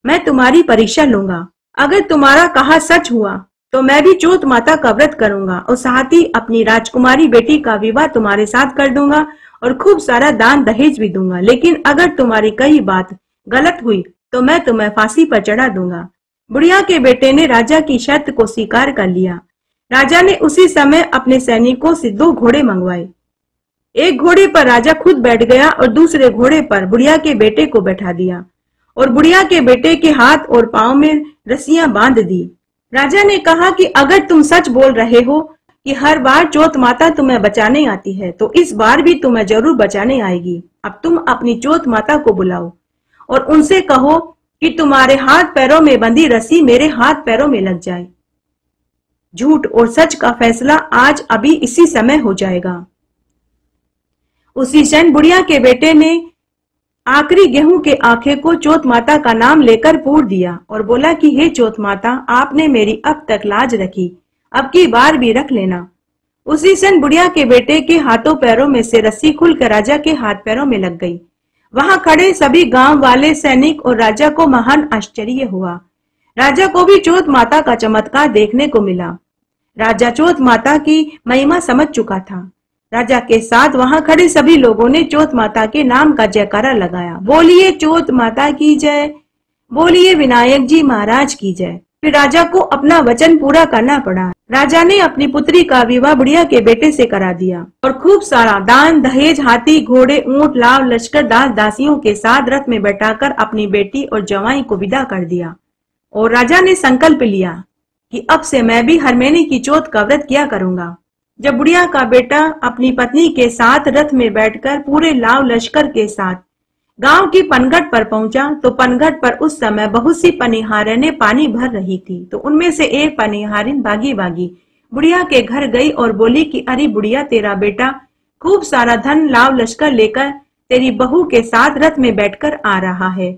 मैं तुम्हारी परीक्षा लूंगा। अगर तुम्हारा कहा सच हुआ तो मैं भी चौथ माता का व्रत करूंगा और साथ ही अपनी राजकुमारी बेटी का विवाह तुम्हारे साथ कर दूंगा और खूब सारा दान दहेज भी दूंगा। लेकिन अगर तुम्हारी कई बात गलत हुई तो मैं तुम्हें फांसी पर चढ़ा दूंगा। बुढ़िया के बेटे ने राजा की शर्त को स्वीकार कर लिया। राजा ने उसी समय अपने सैनिकों से 2 घोड़े मंगवाए। एक घोड़े पर राजा खुद बैठ गया और दूसरे घोड़े पर बुढ़िया के बेटे को बैठा दिया और बुढ़िया के बेटे के हाथ और पांव में रस्सियां बांध दी। राजा ने कहा कि अगर तुम सच बोल रहे हो कि हर बार चौथ माता तुम्हें बचाने आती है तो इस बार भी तुम्हें जरूर बचाने आएगी। अब तुम अपनी चौथ माता को बुलाओ और उनसे कहो कि तुम्हारे हाथ पैरों में बंधी रस्सी मेरे हाथ पैरों में लग जाए। झूठ और सच का फैसला आज अभी इसी समय हो जाएगा। उसी क्षण बुढ़िया के बेटे ने आखिरी गेहूं के आखे को चौथ माता का नाम लेकर पूर दिया और बोला कि हे चौथ माता, आपने मेरी अब तक लाज रखी, अब की बार भी रख लेना। उसी क्षण बुढ़िया के बेटे के हाथों पैरों में से रस्सी खुलकर राजा के हाथ पैरों में लग गई। वहां खड़े सभी गांव वाले सैनिक और राजा को महान आश्चर्य हुआ। राजा को भी चौथ माता का चमत्कार देखने को मिला। राजा चौथ माता की महिमा समझ चुका था। राजा के साथ वहां खड़े सभी लोगों ने चौथ माता के नाम का जयकारा लगाया। बोलिए चौथ माता की जय, बोलिए विनायक जी महाराज की जय। फिर राजा को अपना वचन पूरा करना पड़ा। राजा ने अपनी पुत्री का विवाह बुढ़िया के बेटे से करा दिया और खूब सारा दान दहेज, हाथी घोड़े ऊंट लाव लश्कर दास दासियों के साथ रथ में बैठाकर अपनी बेटी और जवाई को विदा कर दिया। और राजा ने संकल्प लिया कि अब से मैं भी हर महीने की चौथ का व्रत किया करूंगा। जब बुढ़िया का बेटा अपनी पत्नी के साथ रथ में बैठकर पूरे लाव लश्कर के साथ गांव की पनघट पर पहुंचा तो पनघट पर उस समय बहुत सी पनिहारें पानी भर रही थी। तो उनमें से एक पनिहारिन भागी भागी बुढ़िया के घर गई और बोली कि अरे बुढ़िया, तेरा बेटा खूब सारा धन लाव लश्कर लेकर तेरी बहू के साथ रथ में बैठकर आ रहा है।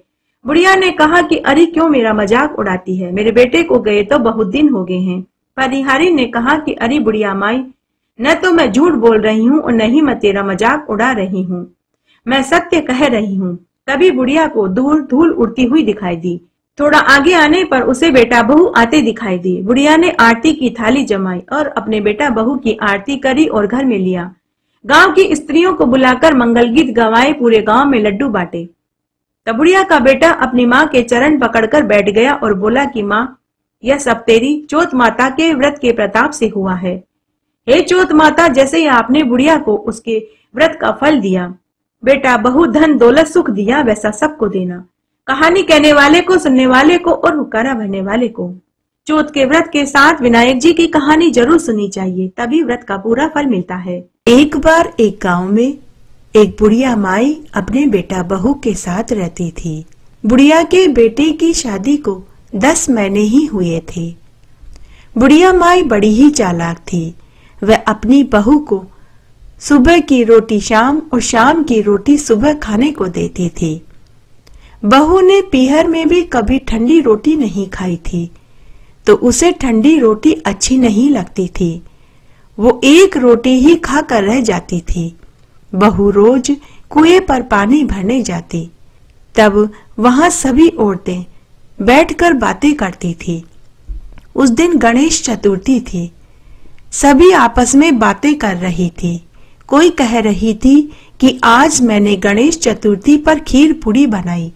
बुढ़िया ने कहा कि अरे क्यों मेरा मजाक उड़ाती है, मेरे बेटे को गए तो बहुत दिन हो गए हैं। पनिहारिन ने कहा कि अरे बुढ़िया माई, न तो मैं झूठ बोल रही हूँ और न ही मैं तेरा मजाक उड़ा रही हूँ, मैं सत्य कह रही हूँ। तभी बुढ़िया को दूर धूल उड़ती हुई दिखाई दी। थोड़ा आगे आने पर उसे बेटा बहू आते दिखाई दी। बुढ़िया ने आरती की थाली जमाई और अपने बेटा बहू की आरती करी और घर में लिया। गांव की स्त्रियों को बुलाकर मंगल गीत गवाए, पूरे गांव में लड्डू बांटे। तब बुढ़िया का बेटा अपनी माँ के चरण पकड़कर बैठ गया और बोला कि माँ, यह सब तेरी चौथ माता के व्रत के प्रताप से हुआ है। हे चौथ माता, जैसे आपने बुढ़िया को उसके व्रत का फल दिया, बेटा बहू धन दौलत सुख दिया, वैसा सबको देना। कहानी कहने वाले को, सुनने वाले को और हुक्कारा भरने वाले को। चौथ के व्रत के साथ विनायक जी की कहानी जरूर सुननी चाहिए, तभी व्रत का पूरा फल मिलता है। एक बार एक गांव में एक बुढ़िया माई अपने बेटा बहू के साथ रहती थी। बुढ़िया के बेटे की शादी को 10 महीने ही हुए थे। बुढ़िया माई बड़ी ही चालाक थी। वह अपनी बहू को सुबह की रोटी शाम और शाम की रोटी सुबह खाने को देती थी। बहू ने पीहर में भी कभी ठंडी रोटी नहीं खाई थी, तो उसे ठंडी रोटी अच्छी नहीं लगती थी। वो एक रोटी ही खाकर रह जाती थी। बहू रोज कुएं पर पानी भरने जाती, तब वहां सभी औरतें बैठकर बातें करती थी। उस दिन गणेश चतुर्थी थी। सभी आपस में बातें कर रही थी। कोई कह रही थी कि आज मैंने गणेश चतुर्थी पर खीर पूड़ी बनाई,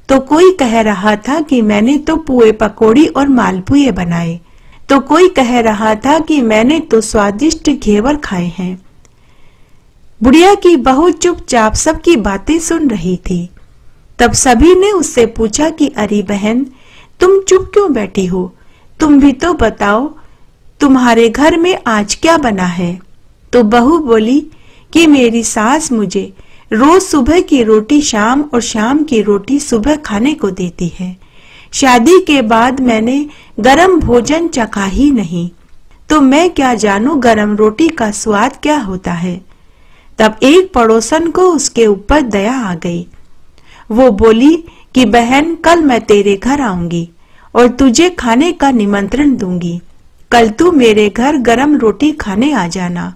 तो कोई कह रहा था कि मैंने तो पुए पकौड़ी और मालपुए बनाए, तो कोई कह रहा था कि मैंने तो स्वादिष्ट घेवर खाए हैं। बुढ़िया की बहू चुपचाप सबकी बातें सुन रही थी। तब सभी ने उससे पूछा कि अरे बहन, तुम चुप क्यों बैठी हो? तुम भी तो बताओ, तुम्हारे घर में आज क्या बना है? तो बहू बोली कि मेरी सास मुझे रोज सुबह की रोटी शाम और शाम की रोटी सुबह खाने को देती है। शादी के बाद मैंने गरम भोजन चखा ही नहीं, तो मैं क्या जानूं गरम रोटी का स्वाद क्या होता है। तब एक पड़ोसन को उसके ऊपर दया आ गई। वो बोली कि बहन, कल मैं तेरे घर आऊंगी और तुझे खाने का निमंत्रण दूंगी। कल तू मेरे घर गरम रोटी खाने आ जाना।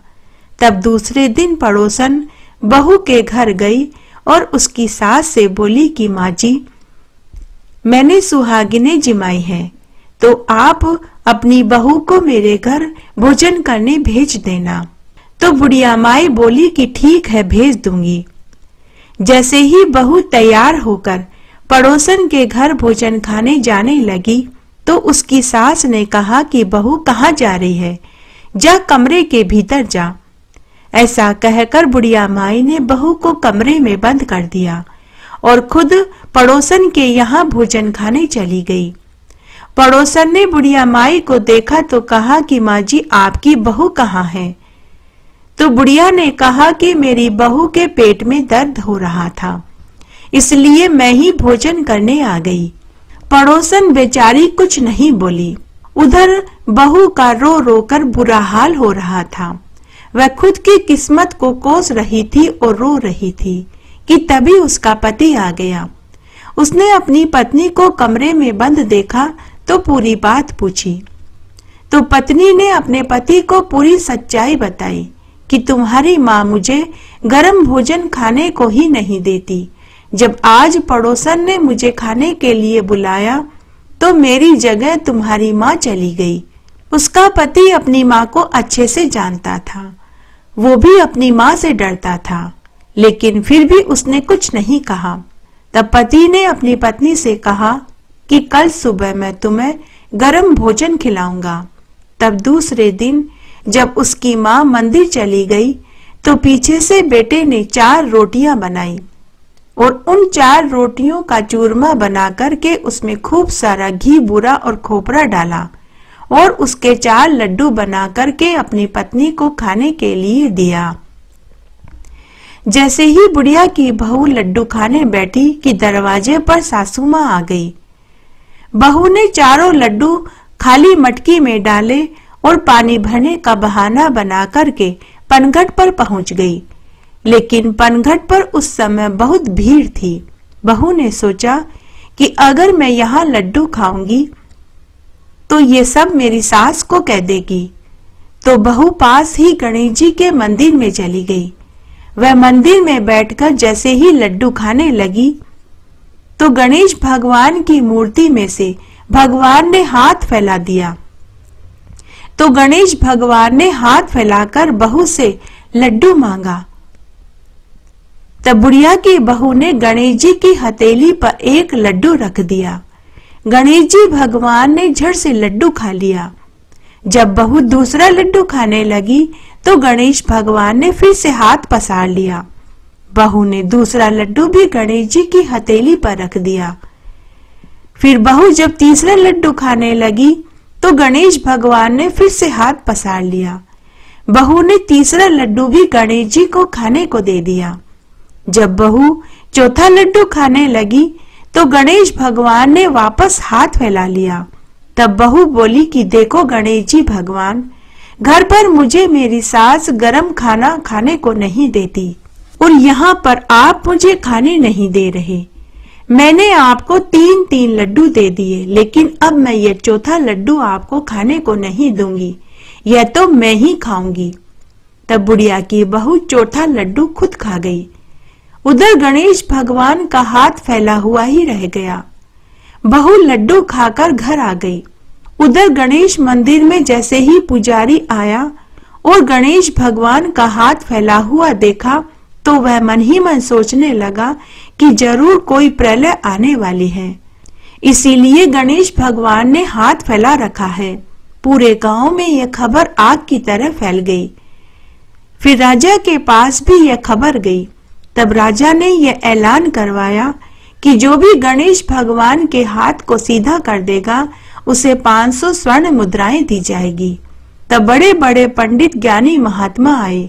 तब दूसरे दिन पड़ोसन बहू के घर गई और उसकी सास से बोली कि माँ जी, मैंने सुहागिनें जिमाई हैं, तो आप अपनी बहू को मेरे घर भोजन करने भेज देना। तो बुढ़िया माई बोली कि ठीक है, भेज दूंगी। जैसे ही बहू तैयार होकर पड़ोसन के घर भोजन खाने जाने लगी तो उसकी सास ने कहा कि बहू कहाँ जा रही है, जा कमरे के भीतर जा। ऐसा कहकर बुढ़िया माई ने बहू को कमरे में बंद कर दिया और खुद पड़ोसन के यहाँ भोजन खाने चली गई। पड़ोसन ने बुढ़िया माई को देखा तो कहा कि माँ जी, आपकी बहू कहाँ है? तो बुढ़िया ने कहा कि मेरी बहू के पेट में दर्द हो रहा था, इसलिए मैं ही भोजन करने आ गई। पड़ोसन बेचारी कुछ नहीं बोली। उधर बहू का रो रो कर बुरा हाल हो रहा था। वह खुद की किस्मत को कोस रही थी और रो रही थी कि तभी उसका पति आ गया। उसने अपनी पत्नी को कमरे में बंद देखा तो पूरी बात पूछी। तो पत्नी ने अपने पति को पूरी सच्चाई बताई कि तुम्हारी माँ मुझे गर्म भोजन खाने को ही नहीं देती। जब आज पड़ोसन ने मुझे खाने के लिए बुलाया तो मेरी जगह तुम्हारी माँ चली गई। उसका पति अपनी माँ को अच्छे से जानता था, वो भी अपनी माँ से डरता था, लेकिन फिर भी उसने कुछ नहीं कहा। तब पति ने अपनी पत्नी से कहा कि कल सुबह मैं तुम्हें गर्म भोजन खिलाऊंगा। तब दूसरे दिन जब उसकी माँ मंदिर चली गई तो पीछे से बेटे ने 4 रोटियां बनाई और उन 4 रोटियों का चूरमा बना करके उसमें खूब सारा घी, बूरा और खोपरा डाला और उसके 4 लड्डू बना करके अपनी पत्नी को खाने के लिए दिया। जैसे ही बुढ़िया की बहू लड्डू खाने बैठी कि दरवाजे पर सासू माँ आ गई। बहू ने 4 लड्डू खाली मटकी में डाले और पानी भरने का बहाना बना करके पनघट पर पहुंच गई, लेकिन पनघट पर उस समय बहुत भीड़ थी। बहू ने सोचा कि अगर मैं यहाँ लड्डू खाऊंगी तो ये सब मेरी सास को कह देगी। तो बहू पास ही गणेश जी के मंदिर में चली गई। वह मंदिर में बैठकर जैसे ही लड्डू खाने लगी तो गणेश भगवान की मूर्ति में से भगवान ने हाथ फैला दिया। तो गणेश भगवान ने हाथ फैलाकर बहू से लड्डू मांगा। तब बुढ़िया की बहू ने गणेश जी की हथेली पर एक लड्डू रख दिया। गणेश जी भगवान ने झट से लड्डू खा लिया। जब बहू दूसरा लड्डू खाने लगी तो गणेश भगवान ने फिर से हाथ पसार लिया। बहू ने दूसरा लड्डू भी गणेश जी की हथेली पर रख दिया। फिर बहू जब तीसरा लड्डू खाने लगी तो गणेश भगवान ने फिर से हाथ पसार लिया। बहू ने तीसरा लड्डू भी गणेश जी को खाने को दे दिया। जब बहू चौथा लड्डू खाने लगी तो गणेश भगवान ने वापस हाथ फैला लिया। तब बहू बोली कि देखो गणेश जी भगवान, घर पर मुझे मेरी सास गरम खाना खाने को नहीं देती और यहाँ पर आप मुझे खाने नहीं दे रहे। मैंने आपको 3-3 लड्डू दे दिए, लेकिन अब मैं ये चौथा लड्डू आपको खाने को नहीं दूंगी, यह तो मैं ही खाऊंगी। तब बुढ़िया की बहू चौथा लड्डू खुद खा गई। उधर गणेश भगवान का हाथ फैला हुआ ही रह गया। बहू लड्डू खाकर घर आ गई। उधर गणेश मंदिर में जैसे ही पुजारी आया और गणेश भगवान का हाथ फैला हुआ देखा तो वह मन ही मन सोचने लगा कि जरूर कोई प्रलय आने वाली है, इसीलिए गणेश भगवान ने हाथ फैला रखा है। पूरे गांव में यह खबर आग की तरह फैल गई। फिर राजा के पास भी यह खबर गई। तब राजा ने यह ऐलान करवाया कि जो भी गणेश भगवान के हाथ को सीधा कर देगा उसे 500 स्वर्ण मुद्राएं दी जाएगी। तब बड़े बड़े पंडित ज्ञानी महात्मा आए,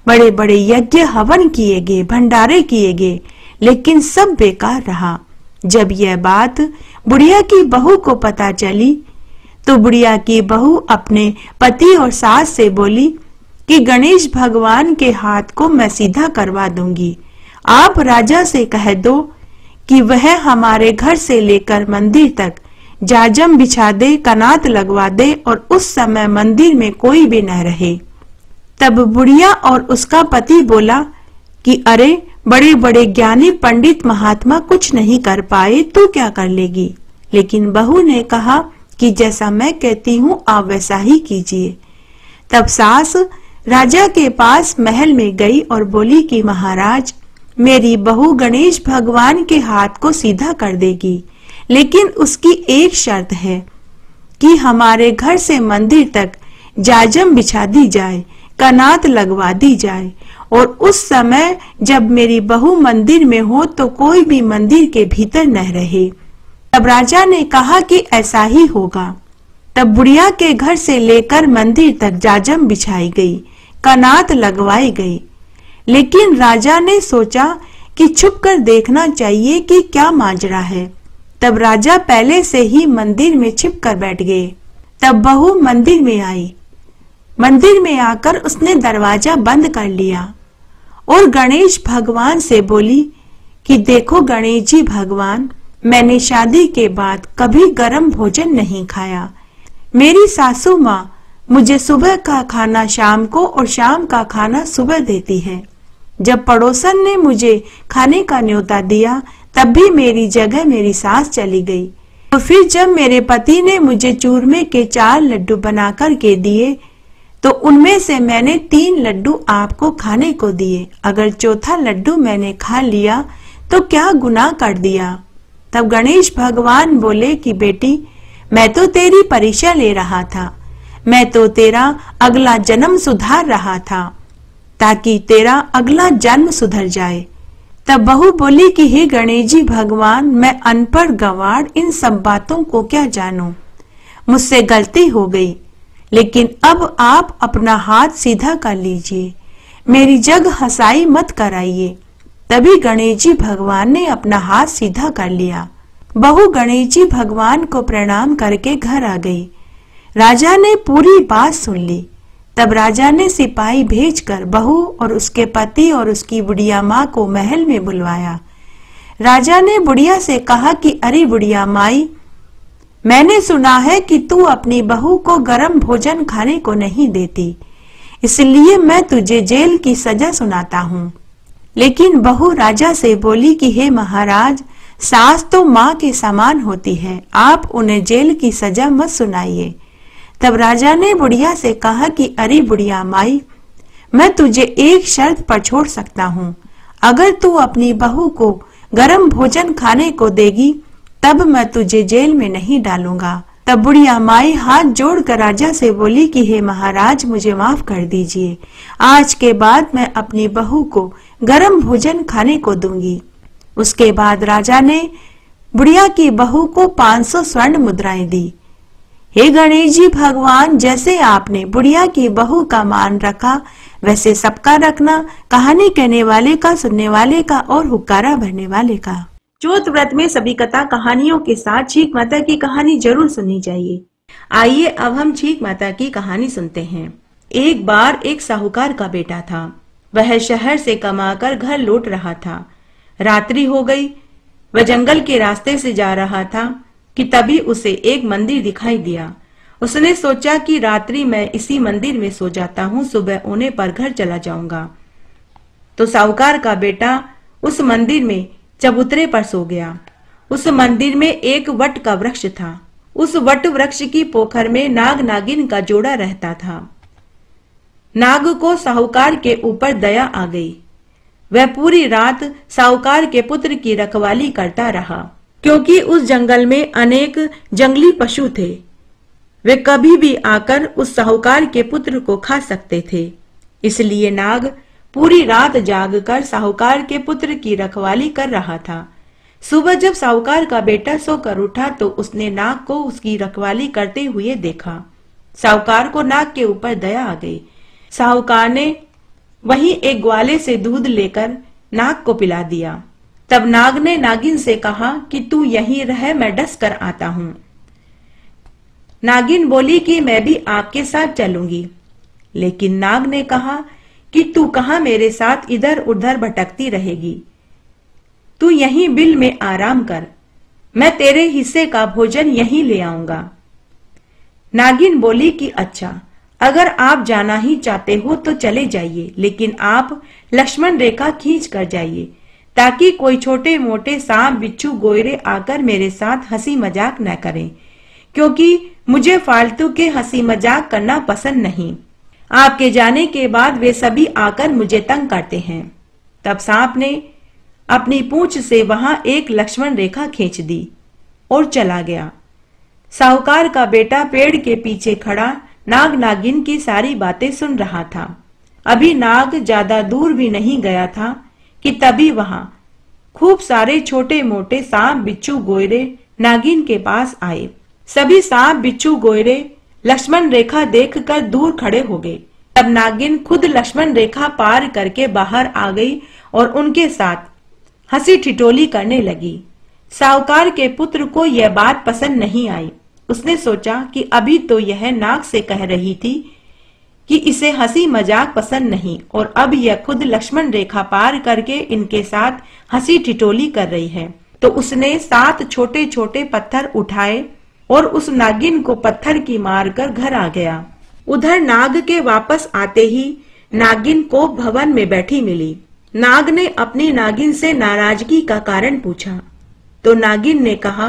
बड़े बड़े यज्ञ हवन किए गए, भंडारे किए गए, लेकिन सब बेकार रहा। जब यह बात बुढ़िया की बहू को पता चली तो बुढ़िया की बहू अपने पति और सास से बोली कि गणेश भगवान के हाथ को मैं सीधा करवा दूंगी। आप राजा से कह दो कि वह हमारे घर से लेकर मंदिर तक जाजम बिछा दे, कनात लगवा दे और उस समय मंदिर में कोई भी न रहे। तब बुढ़िया और उसका पति बोला कि अरे बड़े बड़े ज्ञानी पंडित महात्मा कुछ नहीं कर पाए तो क्या कर लेगी। लेकिन बहू ने कहा कि जैसा मैं कहती हूँ आप वैसा ही कीजिए। तब सास राजा के पास महल में गई और बोली कि महाराज, मेरी बहू गणेश भगवान के हाथ को सीधा कर देगी, लेकिन उसकी एक शर्त है कि हमारे घर से मंदिर तक जाजम बिछा दी जाए, कनात लगवा दी जाए, और उस समय जब मेरी बहू मंदिर में हो तो कोई भी मंदिर के भीतर न रहे। तब राजा ने कहा कि ऐसा ही होगा। तब बुढ़िया के घर से लेकर मंदिर तक जाजम बिछाई गई, कनात लगवाई गई। लेकिन राजा ने सोचा कि छुपकर देखना चाहिए कि क्या माजरा है। तब राजा पहले से ही मंदिर में छिपकर बैठ गए। तब बहू मंदिर में आई। मंदिर में आकर उसने दरवाजा बंद कर लिया और गणेश भगवान से बोली कि देखो गणेश जी भगवान, मैंने शादी के बाद कभी गर्म भोजन नहीं खाया। मेरी सासू माँ मुझे सुबह का खाना शाम को और शाम का खाना सुबह देती है। जब पड़ोसन ने मुझे खाने का न्योता दिया तब भी मेरी जगह मेरी सास चली गई। तो फिर जब मेरे पति ने मुझे चूरमे के 4 लड्डू बनाकर के दिए तो उनमें से मैंने 3 लड्डू आपको खाने को दिए। अगर चौथा लड्डू मैंने खा लिया तो क्या गुनाह कर दिया। तब गणेश भगवान बोले कि बेटी, मैं तो तेरी परीक्षा ले रहा था, मैं तो तेरा अगला जन्म सुधार रहा था ताकि तेरा अगला जन्म सुधर जाए। तब बहू बोली कि हे गणेश जी भगवान, मैं अनपढ़ गंवार इन सब बातों को क्या जानूं, मुझसे गलती हो गई, लेकिन अब आप अपना हाथ सीधा कर लीजिए, मेरी जग हंसाई मत कराइए। तभी गणेश जी भगवान ने अपना हाथ सीधा कर लिया। बहू गणेश जी भगवान को प्रणाम करके घर आ गई। राजा ने पूरी बात सुन ली। तब राजा ने सिपाही भेजकर बहू और उसके पति और उसकी बुढ़िया माँ को महल में बुलवाया। राजा ने बुढ़िया से कहा कि अरे बुढ़िया माई, मैंने सुना है कि तू अपनी बहू को गर्म भोजन खाने को नहीं देती, इसलिए मैं तुझे जेल की सजा सुनाता हूँ। लेकिन बहू राजा से बोली कि हे महाराज, सास तो माँ के समान होती है, आप उन्हें जेल की सजा मत सुनाइए। तब राजा ने बुढ़िया से कहा कि अरे बुढ़िया माई, मैं तुझे एक शर्त पर छोड़ सकता हूँ। अगर तू अपनी बहू को गर्म भोजन खाने को देगी तब मैं तुझे जेल में नहीं डालूंगा। तब बुढ़िया माई हाथ जोड़कर राजा से बोली कि हे महाराज, मुझे माफ कर दीजिए, आज के बाद मैं अपनी बहू को गर्म भोजन खाने को दूंगी। उसके बाद राजा ने बुढ़िया की बहू को 500 स्वर्ण मुद्राएं दी। हे गणेश जी भगवान, जैसे आपने बुढ़िया की बहू का मान रखा वैसे सबका रखना, कहानी कहने वाले का, सुनने वाले का और हुक्कारा भरने वाले का। चौथ व्रत में सभी कथा कहानियों के साथ छींक माता की कहानी जरूर सुननी चाहिए। आइए अब हम छींक माता की कहानी सुनते हैं। एक बार एक साहूकार का बेटा था। वह शहर से कमाकर घर लौट रहा था। रात्रि हो गई। वह जंगल के रास्ते से जा रहा था कि तभी उसे एक मंदिर दिखाई दिया। उसने सोचा कि रात्रि मैं इसी मंदिर में सो जाता हूँ, सुबह होने पर घर चला जाऊंगा। तो साहूकार का बेटा उस मंदिर में चबूतरे पर सो गया। उस मंदिर में एक वट का वृक्ष था। उस वट वृक्ष की पोखर में नाग नागिन का जोड़ा रहता था। नाग को साहूकार के ऊपर दया आ गई। वह पूरी रात साहूकार के पुत्र की रखवाली करता रहा, क्योंकि उस जंगल में अनेक जंगली पशु थे। वे कभी भी आकर उस साहूकार के पुत्र को खा सकते थे। इसलिए नाग पूरी रात जागकर साहूकार के पुत्र की रखवाली कर रहा था। सुबह जब साहूकार का बेटा सोकर उठा तो उसने नाग को उसकी रखवाली करते हुए देखा। साहूकार को नाग के ऊपर दया आ गई। साहूकार ने वहीं एक ग्वाले से दूध लेकर नाग को पिला दिया। तब नाग ने नागिन से कहा कि तू यहीं रह, मैं डस कर आता हूं। नागिन बोली कि मैं भी आपके साथ चलूंगी। लेकिन नाग ने कहा कि तू कहां मेरे साथ इधर उधर भटकती रहेगी, तू यहीं बिल में आराम कर, मैं तेरे हिस्से का भोजन यहीं ले आऊंगा। नागिन बोली कि अच्छा, अगर आप जाना ही चाहते हो तो चले जाइए, लेकिन आप लक्ष्मण रेखा खींच कर जाइए ताकि कोई छोटे मोटे सांप बिच्छू गोयरे आकर मेरे साथ हंसी मजाक न करें, क्योंकि मुझे फालतू के हंसी मजाक करना पसंद नहीं। आपके जाने के बाद वे सभी आकर मुझे तंग करते हैं। तब सांप ने अपनी पूंछ से वहां एक लक्ष्मण रेखा खींच दी और चला गया। साहूकार का बेटा पेड़ के पीछे खड़ा नाग नागिन की सारी बातें सुन रहा था। अभी नाग ज्यादा दूर भी नहीं गया था कि तभी वहां खूब सारे छोटे मोटे सांप बिच्छू गोयरे नागिन के पास आए। सभी सांप बिच्छू गोयरे लक्ष्मण रेखा देखकर दूर खड़े हो गए। तब नागिन खुद लक्ष्मण रेखा पार करके बाहर आ गई और उनके साथ हंसी ठिठोली करने लगी। साहूकार के पुत्र को यह बात पसंद नहीं आई। उसने सोचा कि अभी तो यह नाग से कह रही थी कि इसे हंसी मजाक पसंद नहीं, और अब यह खुद लक्ष्मण रेखा पार करके इनके साथ हंसी ठिठोली कर रही है। तो उसने 7 छोटे छोटे पत्थर उठाए और उस नागिन को पत्थर की मार कर घर आ गया। उधर नाग के वापस आते ही नागिन को भवन में बैठी मिली। नाग ने अपनी नागिन से नाराजगी का कारण पूछा तो नागिन ने कहा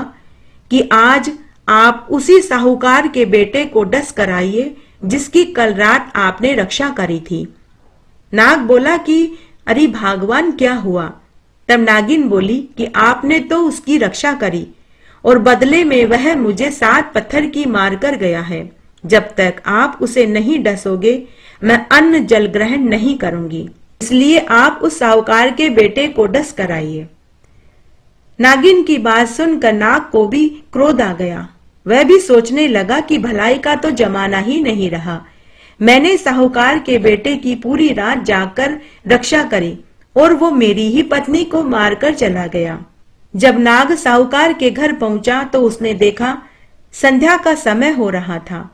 कि आज आप उसी साहूकार के बेटे को डस कर आइए जिसकी कल रात आपने रक्षा करी थी। नाग बोला कि अरे भगवान, क्या हुआ? तब नागिन बोली कि आपने तो उसकी रक्षा करी और बदले में वह मुझे 7 पत्थर की मार कर गया है। जब तक आप उसे नहीं डसोगे मैं अन्न जल ग्रहण नहीं करूंगी, इसलिए आप उस साहूकार के बेटे को डस कर आइए। नागिन की बात सुनकर नाग को भी क्रोध आ गया। वह भी सोचने लगा कि भलाई का तो जमाना ही नहीं रहा। मैंने साहूकार के बेटे की पूरी रात जागकर रक्षा करी और वो मेरी ही पत्नी को मारकर चला गया। जब नाग साहूकार के घर पहुंचा तो उसने देखा संध्या का समय हो रहा था।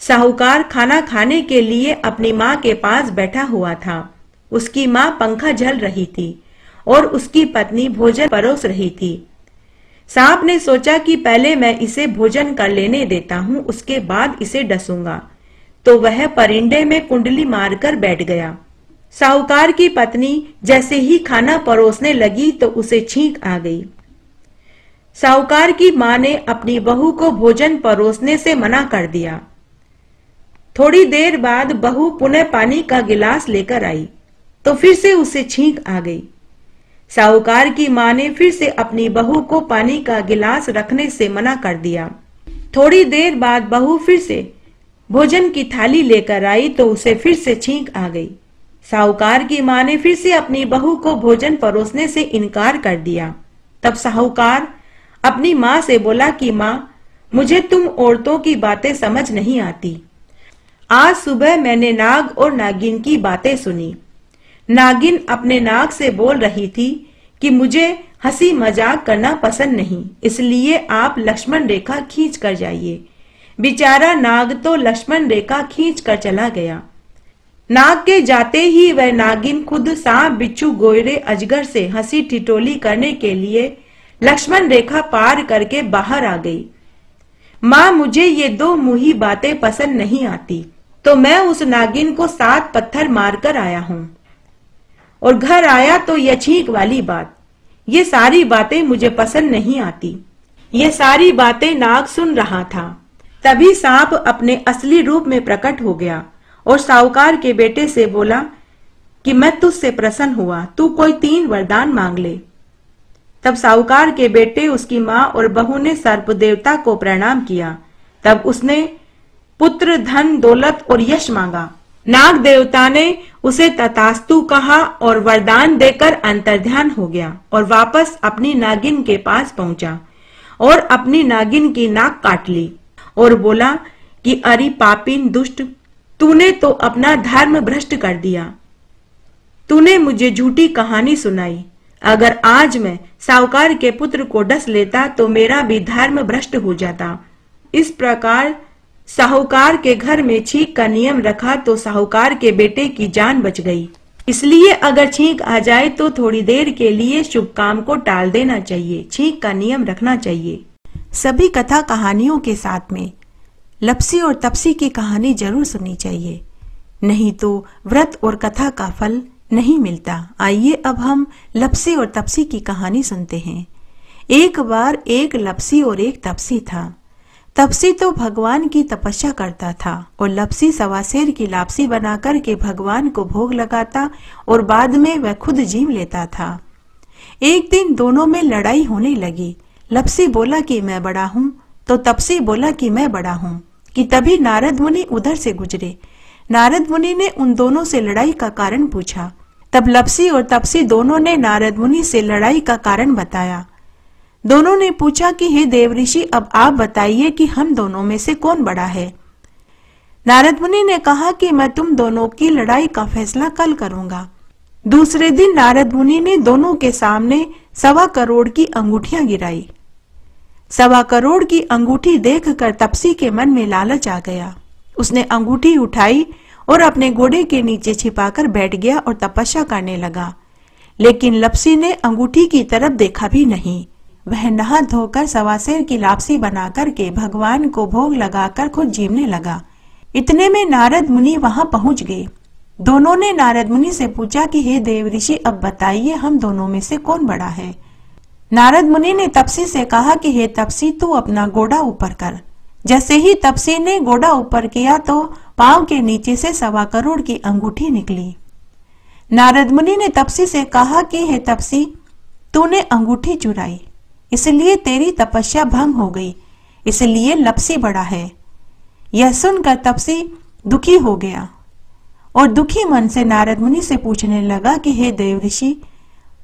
साहूकार खाना खाने के लिए अपनी माँ के पास बैठा हुआ था। उसकी माँ पंखा झल रही थी और उसकी पत्नी भोजन परोस रही थी। सांप ने सोचा कि पहले मैं इसे भोजन कर लेने देता हूँ, उसके बाद इसे डसूंगा। तो वह परिंदे में कुंडली मारकर बैठ गया। साहूकार की पत्नी जैसे ही खाना परोसने लगी तो उसे छींक आ गई। साहूकार की माँ ने अपनी बहू को भोजन परोसने से मना कर दिया। थोड़ी देर बाद बहू पुनः पानी का गिलास लेकर आई तो फिर से उसे छींक आ गई। साहूकार की माँ ने फिर से अपनी बहू को पानी का गिलास रखने से मना कर दिया। थोड़ी देर बाद बहू फिर से भोजन की थाली लेकर आई तो उसे फिर से छींक आ गई। साहूकार की माँ ने फिर से अपनी बहू को भोजन परोसने से इनकार कर दिया। तब साहूकार अपनी माँ से बोला कि माँ, मुझे तुम औरतों की बातें समझ नहीं आती। आज सुबह मैंने नाग और नागिन की बातें सुनी। नागिन अपने नाग से बोल रही थी कि मुझे हंसी मजाक करना पसंद नहीं, इसलिए आप लक्ष्मण रेखा खींच कर जाइए। बेचारा नाग तो लक्ष्मण रेखा खींच कर चला गया। नाग के जाते ही वह नागिन खुद सांप बिच्छू गोयरे अजगर से हंसी ठिठोली करने के लिए लक्ष्मण रेखा पार करके बाहर आ गई। माँ, मुझे ये 2 मुही बातें पसंद नहीं आती, तो मैं उस नागिन को 7 पत्थर मारकर आया हूँ और घर आया तो यह छींक वाली बात, ये सारी बातें मुझे पसंद नहीं आती। ये सारी बातें नाग सुन रहा था। तभी सांप अपने असली रूप में प्रकट हो गया और साहूकार के बेटे से बोला कि मैं तुझसे प्रसन्न हुआ, तू कोई 3 वरदान मांग ले। तब साहूकार के बेटे, उसकी माँ और बहू ने सर्प देवता को प्रणाम किया। तब उसने पुत्र, धन, दौलत और यश मांगा। नाग देवता ने उसे तथास्तु कहा और वरदान देकर अंतर्ध्यान हो गया और वापस अपनी नागिन के पास पहुंचा और अपनी नागिन की नाक काट ली और बोला कि अरे पापीन दुष्ट, तूने तो अपना धर्म भ्रष्ट कर दिया। तूने मुझे झूठी कहानी सुनाई। अगर आज मैं साहूकार के पुत्र को डस लेता तो मेरा भी धर्म भ्रष्ट हो जाता। इस प्रकार साहूकार के घर में छींक का नियम रखा तो साहूकार के बेटे की जान बच गई। इसलिए अगर छींक आ जाए तो थोड़ी देर के लिए शुभ काम को टाल देना चाहिए, छींक का नियम रखना चाहिए। सभी कथा कहानियों के साथ में लपसी और तपसी की कहानी जरूर सुननी चाहिए, नहीं तो व्रत और कथा का फल नहीं मिलता। आइए अब हम लपसी और तपसी की कहानी सुनते हैं। एक बार एक लपसी और एक तपसी था। तपसी तो भगवान की तपस्या करता था और लपसी सवासेर की लापसी बनाकर के भगवान को भोग लगाता और बाद में वह खुद जीव लेता था। एक दिन दोनों में लड़ाई होने लगी। लपसी बोला कि मैं बड़ा हूँ, तो तपसी बोला कि मैं बड़ा हूँ। कि तभी नारद मुनि उधर से गुजरे। नारद मुनि ने उन दोनों से लड़ाई का कारण पूछा। तब लपसी और तपसी दोनों ने नारद मुनि से लड़ाई का कारण बताया। दोनों ने पूछा कि हे देवऋषि, अब आप बताइए कि हम दोनों में से कौन बड़ा है। नारद मुनि ने कहा कि मैं तुम दोनों की लड़ाई का फैसला कल करूंगा। दूसरे दिन नारद मुनि ने दोनों के सामने 1.25 करोड़ की अंगूठियां गिराई। 1.25 करोड़ की अंगूठी देखकर तपसी के मन में लालच आ गया। उसने अंगूठी उठाई और अपने घोड़े के नीचे छिपाकर बैठ गया और तपस्या करने लगा। लेकिन लपसी ने अंगूठी की तरफ देखा भी नहीं। वह नहा धोकर सवासेर की लापसी बनाकर के भगवान को भोग लगाकर खुद जीवने लगा। इतने में नारद मुनि वहां पहुंच गए। दोनों ने नारद मुनि से पूछा कि हे देवऋषि, अब बताइए हम दोनों में से कौन बड़ा है। नारद मुनि ने तपसी से कहा कि हे तपसी, तू अपना घोड़ा ऊपर कर। जैसे ही तपसी ने घोड़ा ऊपर किया तो पांव के नीचे से 1.25 करोड़ की अंगूठी निकली। नारद मुनि ने तपसी से कहा कि हे तपसी, तूने अंगूठी चुराई, इसलिए तेरी तपस्या भंग हो गई, इसलिए लपसी बड़ा है। यह सुनकर तपसी दुखी हो गया और दुखी मन से नारद मुनि से पूछने लगा कि हे देवऋषि,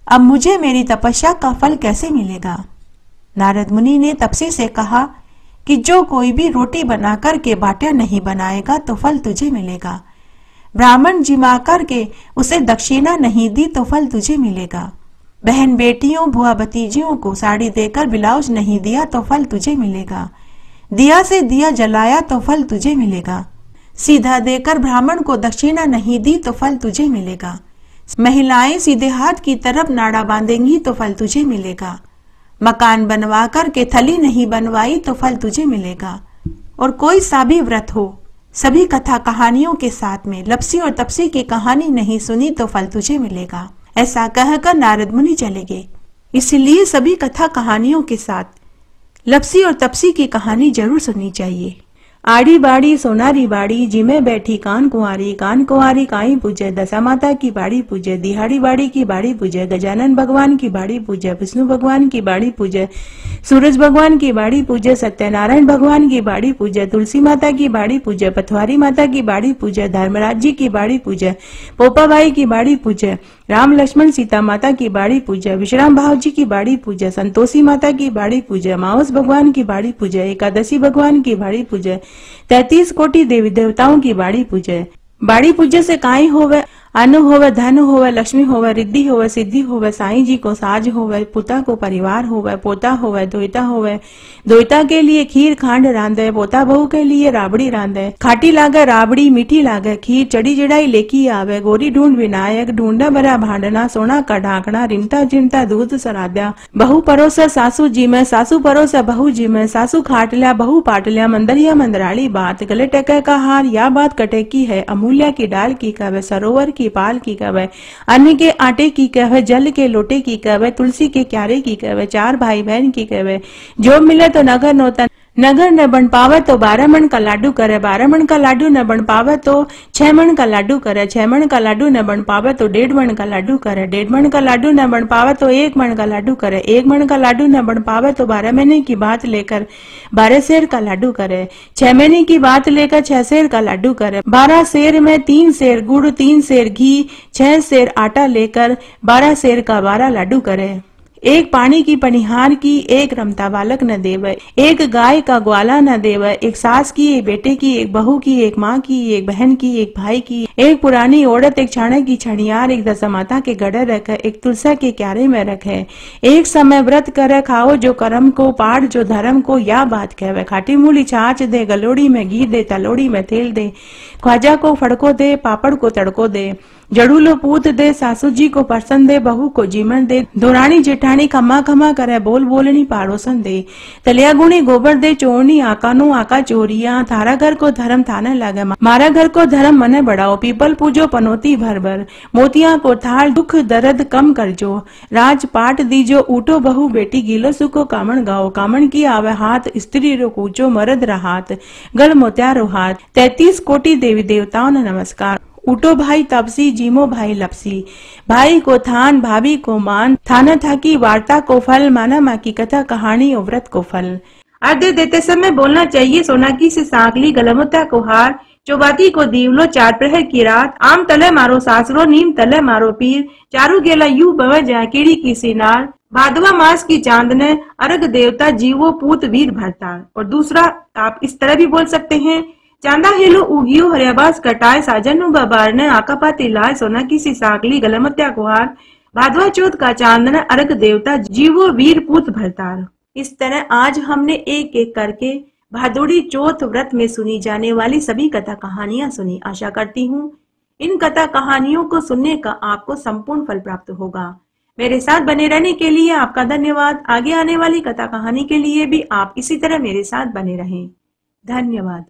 अब मुझे मेरी तपस्या का फल कैसे मिलेगा। नारद मुनि ने तपसी से कहा कि जो कोई भी रोटी बनाकर के बाटियां नहीं बनाएगा तो फल तुझे मिलेगा। ब्राह्मण जिमा करके उसे दक्षिणा नहीं दी तो फल तुझे मिलेगा। बहन बेटियों बुआ भतीजियों को साड़ी देकर ब्लाउज नहीं दिया तो फल तुझे मिलेगा। दिया से दिया जलाया तो फल तुझे मिलेगा। सीधा देकर ब्राह्मण को दक्षिणा नहीं दी तो फल तुझे मिलेगा। महिलाएं सीधे हाथ की तरफ नाड़ा बांधेंगी तो फल तुझे मिलेगा। मकान बनवा कर के थली नहीं बनवाई तो फल तुझे मिलेगा। और कोई सा भी व्रत हो, सभी कथा कहानियों के साथ में लपसी और तपसी की कहानी नहीं सुनी तो फल तुझे मिलेगा। ऐसा कहकर नारद मुनि चले गए। इसलिए सभी कथा कहानियों के साथ लपसी और तपसी की कहानी जरूर सुननी चाहिए। आड़ी बाड़ी सोनारी बाड़ी, जिमे बैठी कान कुंवारी काई पूजे, दशा माता की बाड़ी पूजे, दिहाड़ी बाड़ी की बाड़ी पूजे, गजानन भगवान की बाड़ी पूजे, विष्णु भगवान की बाड़ी पूजे, सूरज भगवान की बाड़ी पूजे, सत्यनारायण भगवान की बाड़ी पूजे, तुलसी माता की बाड़ी पूजे, पथवारी माता की बाड़ी पूजे, धर्मराज जी की बाड़ी पूजे, पोपा भाई की बाड़ी पूजे, राम लक्ष्मण सीता माता की बाड़ी पूजे, विश्राम भाव जी की बाड़ी पूजे, संतोषी माता की बाड़ी पूजे, माउस भगवान की बाड़ी पूजे, एकादशी भगवान की बाड़ी पूजे, 33 कोटि देवी देवताओं की बाड़ी पूजे। बाड़ी पूजे से काई होवे, अन्न होवे, धन होवे, लक्ष्मी होवे, रिद्धि होवे, सिद्धि होवे, साईं जी को साज होवे, पुता को परिवार होवे, पोता होवे, दोहिता होवे, दोहिता के लिए खीर खांड रांधे, पोता बहू के लिए राबड़ी रांधे, खाटी लागे राबड़ी, मीठी लागे खीर, चढ़ी चढ़ाई लेकी आवे, गोरी ढूंढ विनायक, ढूंढा भरा भांडना, सोना का ढाकना, रिमता चिमटा दूध सराद्या, बहू परोस सासू जी में, सासू परोस बहू जी में, सासू खाट लिया बहू पाट लिया, मंदरिया मंदराली बात, गले टके का हार, या बात कटे की है, अमूल्या की डाल की कहवे, सरोवर की पाल की कहवे, अन्न के आटे की कहवे, जल के लोटे की कहवे, तुलसी के क्यारे की कहवे, 4 भाई बहन की कहवे, जो मिले तो नगर नोता, नगर न बन पावे तो 12 मन का लाडू करे, 12 मन का लाडू न बन पावे तो 6 मन का लाडू करे, 6 मन का लाडू न बन पावे तो 1.5 मन का लाडू करे, 1.5 मन का लाडू न बन पावे तो 1 मन का लाडू करे, 1 मन का लाडू न बन पावे तो 12 महीने की बात लेकर 12 सेर का लाडू करे, 6 महीने की बात लेकर 6 सेर का लाडू करे, 12 सेर में 3 सेर गुड़, 3 सेर घी, 6 सेर आटा लेकर 12 सेर का 12 लाडू करे। एक पानी की पनिहार की, एक रमता बालक न देवे, एक गाय का ग्वाला न देवे, एक सास की, एक बेटे की, एक बहू की, एक माँ की, एक बहन की, एक भाई की, एक पुरानी औरत, एक छाने की छड़ियार, एक दशा माता के गड़े रखे, एक तुलसा के क्यारे में रखे, एक समय व्रत करे, खाओ जो कर्म को, पाठ जो धर्म को, या बात कहवे, खाटी मूली छाछ दे, गलोड़ी में घी दे, तलोड़ी में तेल दे, ख्वाजा को फड़को दे, पापड़ को तड़को दे, जड़ूलो पूत दे सासू जी को पसंद दे, बहू को जीवन दे, दोरानी जेठानी खम्मा खम्मा करे, बोल बोलनी पाड़ोसन दे, तलिया गुणी गोबर दे, चोरनी आकानो आका चोरिया, थारा घर को धर्म थाने लगे, मारा घर को धर्म मने बढ़ाओ, पीपल पूजो पनोती भर भर, मोतिया को थाल दुख दर्द कम कर जो, राज पाट दीजो, ऊटो बहू बेटी गीलो सुको कामण गाओ, कामण की आवे हाथ, स्त्री रो कूचो मरद रहात, गल मोत्यारो हाथ, 33 कोटि देवी देवताओं ने नमस्कार। उठो भाई तपसी, जीमो भाई लपसी, भाई को थान भाभी को मान, थाना थाकी वार्ता को फल, माना माँ की कथा कहानी और व्रत को फल। अर्घ्य देते समय बोलना चाहिए सोनाकी से सांकली, गलमुत्ता को हार, चौबाती को दीवलो, 4 प्रहर की रात, आम तले मारो सासरो, नीम तले मारो पीर, चारू गेला यू बव जाए कीड़ी की सिनार, भादवा मास की चांद ने अर्घ देवता जीवो पूत वीर भरता। और दूसरा आप इस तरह भी बोल सकते हैं, चांदा हेलो उगियो हरियाबास कटाए, साजन बबार ने आकापाती लाल, सोना की सी साकली गलमत्या कुहार, भादवा चौथ का चांद ने अर्घ देवता जीवो वीर पूत भरतार। इस तरह आज हमने एक एक करके भादुड़ी चौथ व्रत में सुनी जाने वाली सभी कथा कहानियां सुनी। आशा करती हूँ इन कथा कहानियों को सुनने का आपको संपूर्ण फल प्राप्त होगा। मेरे साथ बने रहने के लिए आपका धन्यवाद। आगे आने वाली कथा कहानी के लिए भी आप इसी तरह मेरे साथ बने रहें। धन्यवाद।